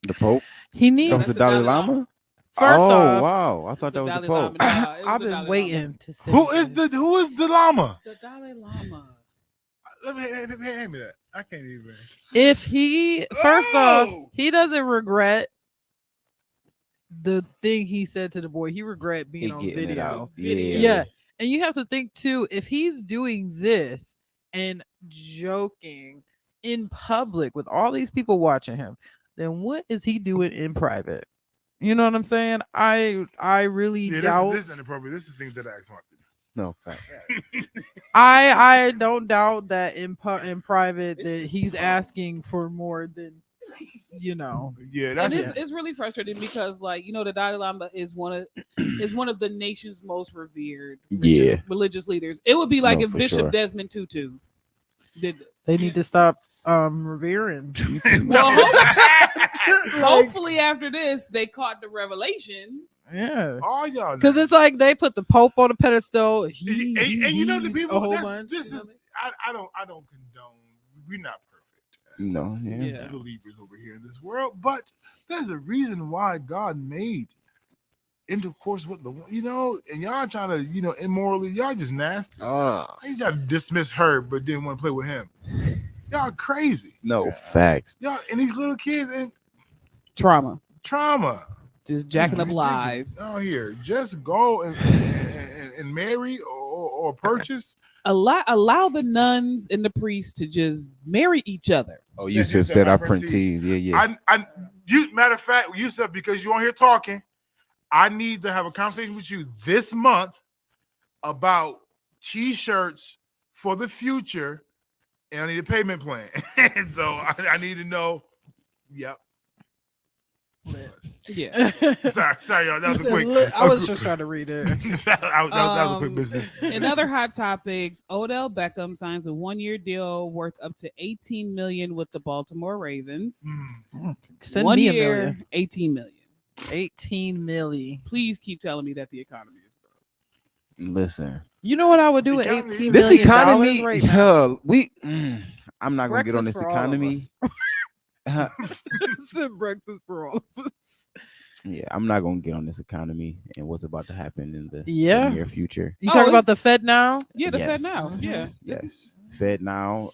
The Pope. He needs that was the Dalai Lama. First off, wow! I thought that was the Pope. I've been waiting to say who is the Lama? The Dalai Lama. Let me hand me that. I can't even. If he first off, he doesn't regret the thing he said to the boy. He regret being on video. Yeah. And you have to think too, if he's doing this and joking in public with all these people watching him, then what is he doing in private? You know what I'm saying? I really doubt. This is inappropriate. This is things that I asked Mark to do. No, fact. I don't doubt that in private that he's asking for more than, you know. Yeah, and it's really frustrating because, like, you know, the Dalai Lama is one of the nation's most revered religious leaders. It would be like if Bishop Desmond Tutu did this. They need to stop revering. Well, hopefully after this they caught the revelation. Yeah. Oh, y'all. Because it's like they put the Pope on a pedestal. And you know the people. This is I don't condone. We're not perfect. No, believers over here in this world, but there's a reason why God made intercourse with the and y'all trying to immorally. Y'all just nasty. You try to dismiss her, but didn't want to play with him. Y'all crazy. No facts. Y'all and these little kids and trauma. Just jacking up lives out here. Just go and marry or purchase. Allow the nuns and the priests to just marry each other. Oh, Yusuf said our printees. Yeah. Matter of fact, Yusuf, because you're on here talking, I need to have a conversation with you this month about T-shirts for the future, and I need a payment plan. And so I need to know. Yep. Yeah. Sorry, y'all. That was a quick. I was just trying to read it. that was a quick business. In other hot topics, Odell Beckham signs a 1-year deal worth up to $18 million with the Baltimore Ravens. Send 1 me $1 year, million. $18 million. 18 million. Please keep telling me that the economy is broke. Listen. You know what I would do with 18 this million economy, right now? I'm not gonna get on this economy. Breakfast for all of us. Yeah, I'm not gonna get on this economy and what's about to happen in the near future. You talking about the Fed now? Yeah, the Fed now. Yeah. Yes. Fed now.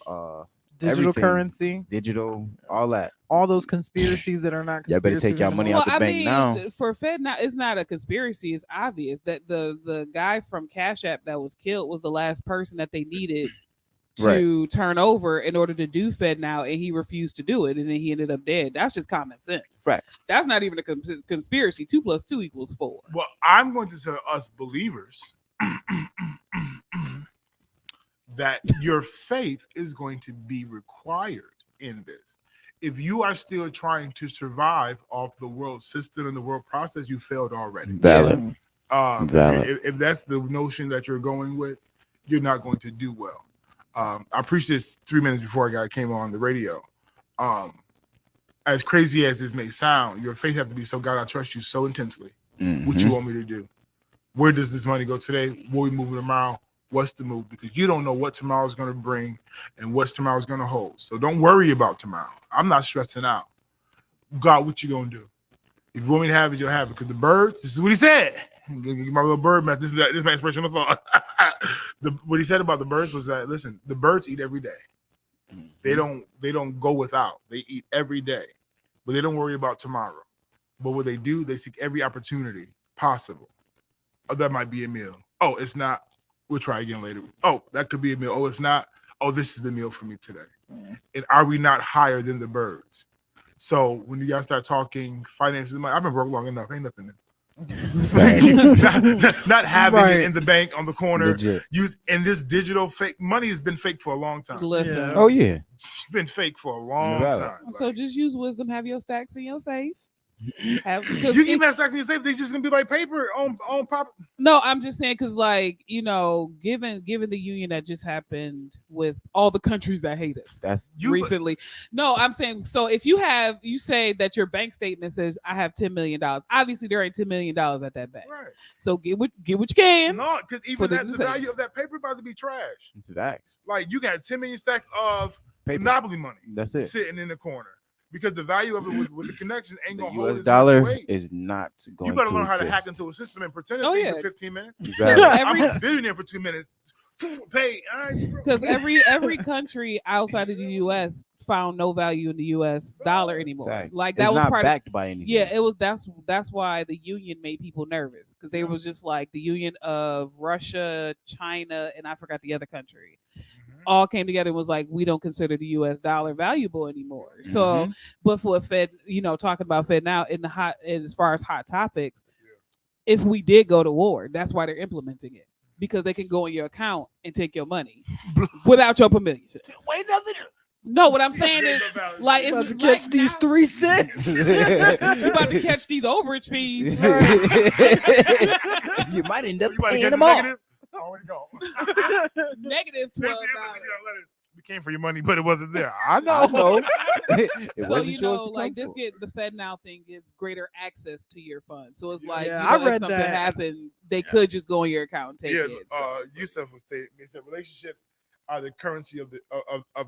Digital currency, digital, all that. All those conspiracies that are not. Y'all better take y'all money out the bank now. For Fed now, it's not a conspiracy. It's obvious that the guy from Cash App that was killed was the last person that they needed to turn over in order to do Fed now, and he refused to do it, and then he ended up dead. That's just common sense. Facts. That's not even a conspiracy. 2 + 2 = 4. Well, I'm going to tell us believers that your faith is going to be required in this. If you are still trying to survive off the world system and the world process, you failed already. Valid. If that's the notion that you're going with, you're not going to do well. I preached this 3 minutes before I came on the radio. As crazy as this may sound, your faith has to be so, God, I trust you so intensely. What you want me to do? Where does this money go today? Where we moving tomorrow? What's the move? Because you don't know what tomorrow's going to bring and what tomorrow's going to hold. So don't worry about tomorrow. I'm not stressing out. God, what you going to do? If you want me to have it, you'll have it. Because the birds, this is what he said. Give my little bird math. This is my expression of thought. What he said about the birds was that, listen, the birds eat every day. They don't go without. They eat every day. But they don't worry about tomorrow. But what they do, they seek every opportunity possible. Oh, that might be a meal. Oh, it's not. We'll try again later. Oh, that could be a meal. Oh, it's not. Oh, this is the meal for me today. And are we not higher than the birds? So when you guys start talking finances, I've been broke long enough. Ain't nothing. not having Right. it in the bank on the corner. Legit. And this digital fake money has been fake for a long time. Listen. Oh yeah. It's been fake for a long Right. time. So just use wisdom. Have your stacks in your safe. You keep that stacks in your safe. They just gonna be like paper on pop. No, I'm just saying because, like, you know, given the union that just happened with all the countries that hate us That's recently. No, I'm saying, so if you say that your bank statement says I have $10 million, obviously there ain't $10 million at that bank. Right. So get what you can. No, because even Put it that, in the the safe. value of that paper about to be trash. Facts. Like you got 10 million stacks of Paper. monopoly money. That's it. Sitting in the corner. Because the value of it with the connections ain't The gonna hold US as dollar much weight. is not going You better to learn how to hack exist. into a system and pretend it's Oh, for yeah. 15 minutes. Exactly. I'm a billionaire for 2 minutes. Pay. Because every country outside of the U.S. found no value in the U.S. dollar anymore. Facts. Like It's that was not part backed of, by anything. Yeah, it was. That's why the union made people nervous because they was just like the union of Russia, China, and I forgot the other country. All came together and was like, we don't consider the U.S. dollar valuable anymore. So, but for Fed, talking about Fed now in the hot, as far as hot topics, if we did go to war, that's why they're implementing it because they can go in your account and take your money without your permission. Wait, nothing. No, what I'm saying is, like, it's About to catch these 3 cents. you about to catch these overage fees. You might end up You might paying get them the all. negative. Already go. Negative $12. We came for your money, but it wasn't there. I know. I know. It So wasn't you yours know, to like come this for. the Fed now thing gives greater access to your funds. So it's like, Yeah, I if read something that. happened, they could just go in your account and take Yeah, it. So. Yusuf was saying, he said relationships are the currency of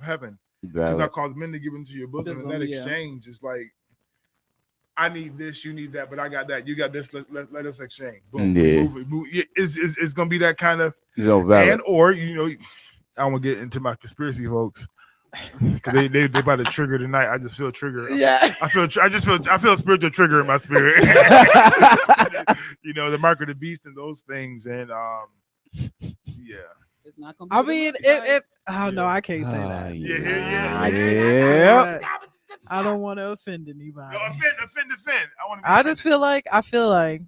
heaven. Because I cause men to give into your bosom, and that exchange is like, I need this, you need that, but I got that, you got this. Let us exchange. Boom. Yeah. Move. It's gonna be that kind of, Valid. and or I don't want to get into my conspiracy folks. Because they about to trigger tonight. I just feel trigger. Yeah. I feel a spiritual trigger in my spirit. The mark of the beast and those things, and yeah. It's not gonna I be mean, it. Oh no, I can't say that. Yeah. I don't want to offend anybody. No, offend. I feel like.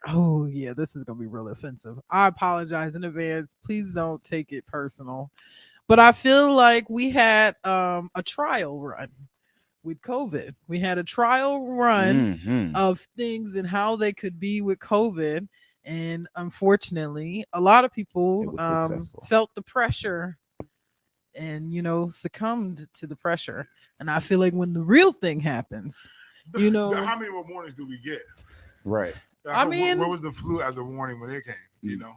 Oh yeah, this is gonna be real offensive. I apologize in advance. Please don't take it personal. But I feel like we had a trial run with COVID. We had a trial run of things and how they could be with COVID. And unfortunately, a lot of people felt the pressure and, succumbed to the pressure. And I feel like when the real thing happens, how many more warnings do we get? Right. I mean, where was the flu as a warning when it came?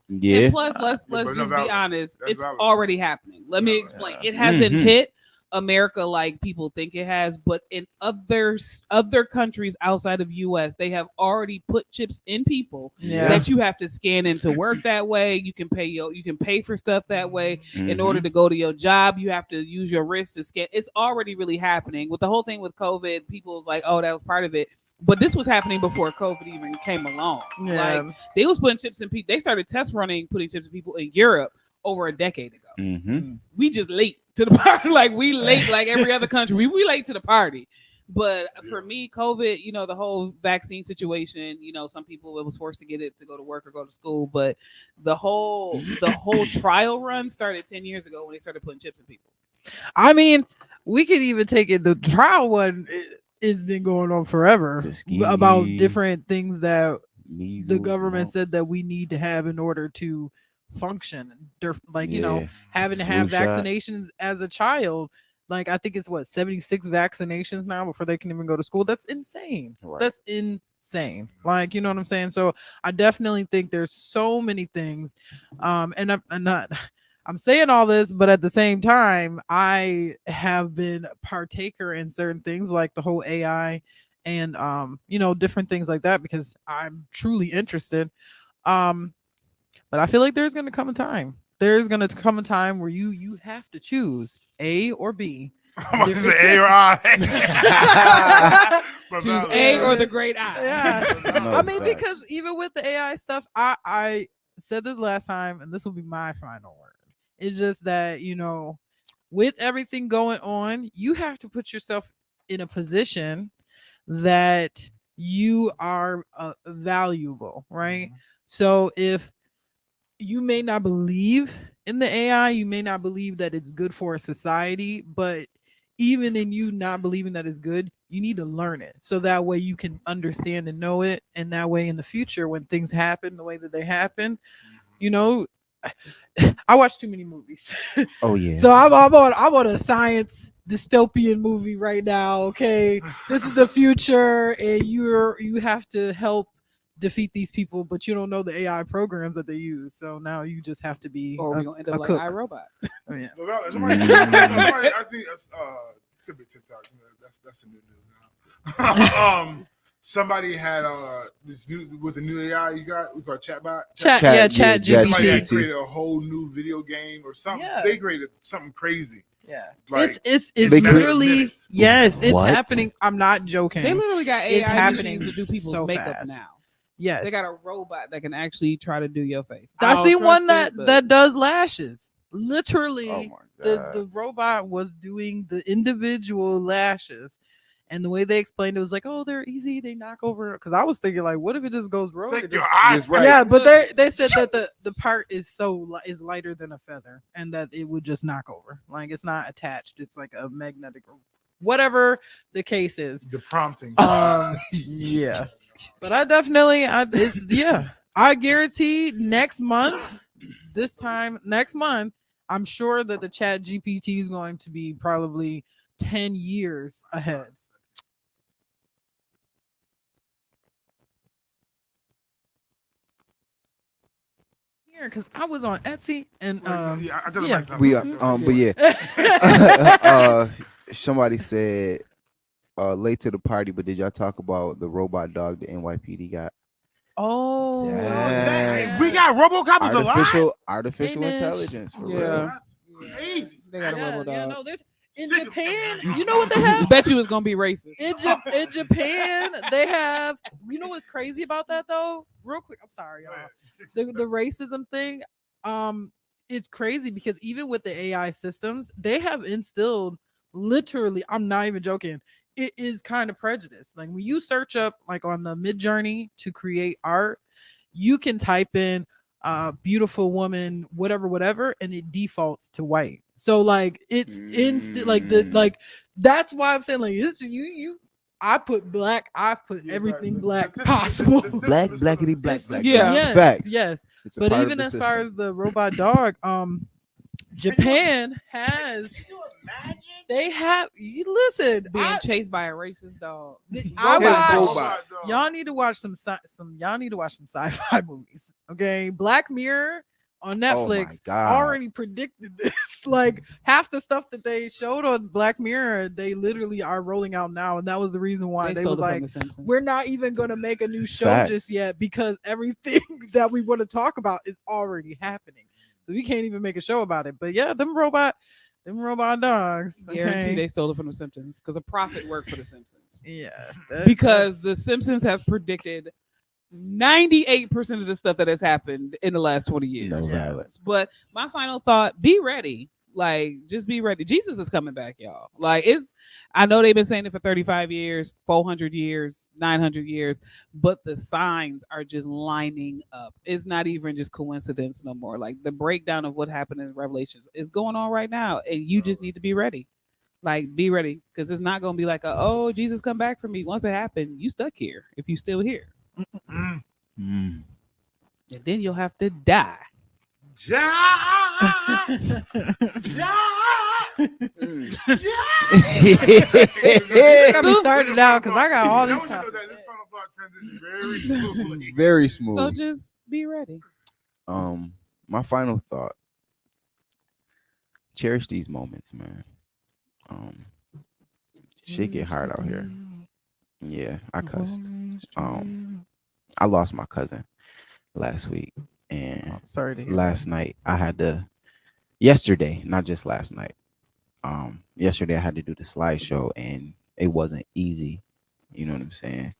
Yeah. And plus, let's just be honest. It's valid. already happening. Let me explain. It hasn't hit America like people think it has, but in other countries outside of US, they have already put chips in people that you have to scan in to work that way. You can pay for stuff that way. In order to go to your job, you have to use your wrist to scan. It's already really happening. With the whole thing with COVID, people was like, oh, that was part of it. But this was happening before COVID even came along. Yeah. Like they was putting chips in people. They started putting chips in people in Europe over a decade ago. We just late to the party. Like we late, like every other country. We late to the party. But for me, COVID, the whole vaccine situation, some people it was forced to get it to go to work or go to school. But the whole trial run started 10 years ago when they started putting chips in people. I mean, we could even take it. The trial one it's been going on forever about different things that the government said that we need to have in order to function. Like, having to have vaccinations as a child. Like, I think it's 76 vaccinations now before they can even go to school. That's insane. Right. That's insane. Like, you know what I'm saying? So I definitely think there's so many things. And I'm saying all this, but at the same time, I have been partaker in certain things like the whole AI and, different things like that because I'm truly interested. But I feel like there's going to come a time. There's going to come a time where you have to choose A or B. Is it A or I? Choose A or the great I. Yeah. I mean, because even with the AI stuff, I said this last time, and this will be my final word. It's just that, with everything going on, you have to put yourself in a position that you are valuable, right? So if you may not believe in the AI, you may not believe that it's good for a society, but even in you not believing that it's good, you need to learn it so that way you can understand and know it. And that way in the future, when things happen the way that they happen, you know, I watch too many movies. Oh yeah. So I'm on a science dystopian movie right now. Okay, this is the future, and you have to help defeat these people, but you don't know the AI programs that they use. So now you just have to be Or we gonna end up like cook. iRobot. Oh, yeah. Somebody, I think could be TikTok. That's a new news. Somebody had this new with the new AI you got. We call chatbot. Chat GPT. Somebody had created a whole new video game or something. Yeah. They created something crazy. Yeah, Like, it's they literally yes, it's What? happening. I'm not joking. They literally got It's AI happening machines to do people's so makeup fast. now. Yes, They got a robot that can actually try to do your face. I don't see one trust it, but- that does lashes. Literally, Oh my the robot was doing the individual lashes, and the way they explained it was like, oh, they're easy. They knock over. Because I was thinking like, what if it just goes rogue? Take It your just- eyes right. Yeah, but they said that the part is is lighter than a feather, and that it would just knock over. Like it's not attached. It's like a magnetic, whatever the case is. The prompting. Yeah, but I definitely, I guarantee next month, this time next month, I'm sure that the Chat GPT is going to be probably 10 years ahead. Here, because I was on Etsy and yeah, I don't yeah. know. We but yeah. Somebody said late to the party, but did y'all talk about the robot dog the NYPD got? Oh, Dang, we got RoboCop is alive. Artificial Hey, Nish. intelligence for real. Yeah, That's crazy. they got a robot dog. Yeah, no, there's in Sick of- Japan. You know what they have? Bet you it's gonna be racist. In Japan, they have. You know what's crazy about that though? Real quick, I'm sorry, y'all. The racism thing, it's crazy because even with the AI systems, they have instilled literally. I'm not even joking. It is kind of prejudice. Like when you search up like on the Mid Journey to create art, you can type in beautiful woman, whatever, and it defaults to white. So like it's instant like that's why I'm saying like this you I put black, I put everything black possible. Blackity black. Yeah. Yes, Facts. yes. It's a But part of even the as far system. as the robot dog, Japan has they have you listen Being chased by a racist dog. I Robot watch dog. y'all need to watch some y'all need to watch some sci-fi movies. Okay, Black Mirror on Netflix God. already predicted this. Like half the stuff that they showed on Black Mirror, they literally are rolling out now, and that was the reason why they stole was it from like, The Simpsons. we're not even gonna make a new show Fact. just yet because everything that we want to talk about is already happening. So we can't even make a show about it. But yeah, them robot dogs. Guarantee Okay. they stole it from The Simpsons because a profit worked for The Simpsons. Yeah, because The Simpsons has predicted 98% of the stuff that has happened in the last 20 years. No violence. But my final thought, be ready. Like, just be ready. Jesus is coming back, y'all. Like, I know they've been saying it for 35 years, 400 years, 900 years, but the signs are just lining up. It's not even just coincidence no more. Like, the breakdown of what happened in Revelations is going on right now, and you just need to be ready. Like, be ready, because it's not going to be like, oh, Jesus come back for me. Once it happened, you stuck here if you still here. And then you'll have to die. I gotta be started out because I got all these topics. Very smooth. So just be ready. My final thought. Cherish these moments, man. Shit get hard out here. Yeah, I cussed. I lost my cousin last week, and sorry to hear last night I had to. Yesterday, not just last night. Yesterday I had to do the slideshow, and it wasn't easy. You know what I'm saying?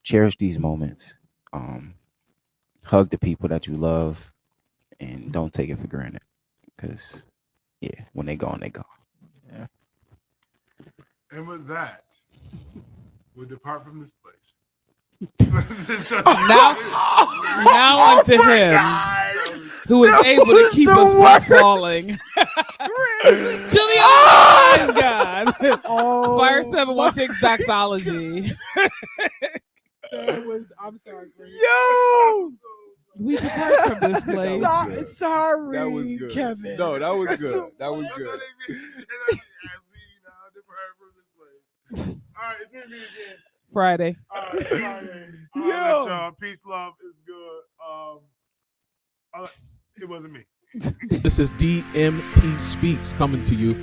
Cherish these moments. Hug the people that you love, and don't take it for granted. Because, yeah, when they gone, they gone. And with that, we'll depart from this place. Now on to him, who is able to keep us from falling. To the other God. Fire 716 doxology. That was. I'm sorry. Yo. We depart from this place. Sorry, That was good. Kevin. No, that was good. That was good. All right, it's me again. Friday. All right, Friday. All right, y'all. Peace, love is good. It wasn't me. This is DMP Speaks coming to you.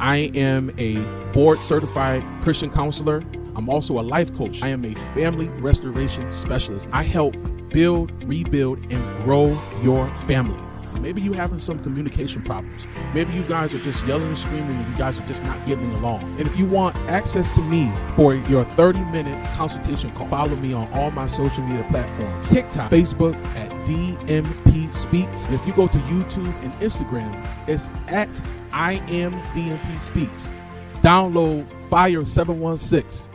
I am a board certified Christian counselor. I'm also a life coach. I am a family restoration specialist. I help build, rebuild, and grow your family. Maybe you're having some communication problems. Maybe you guys are just yelling and screaming and you guys are just not getting along. And if you want access to me for your 30-minute consultation call, follow me on all my social media platforms. TikTok, Facebook at DMP Speaks. And if you go to YouTube and Instagram, it's at I am DMP Speaks. Download Fire 716.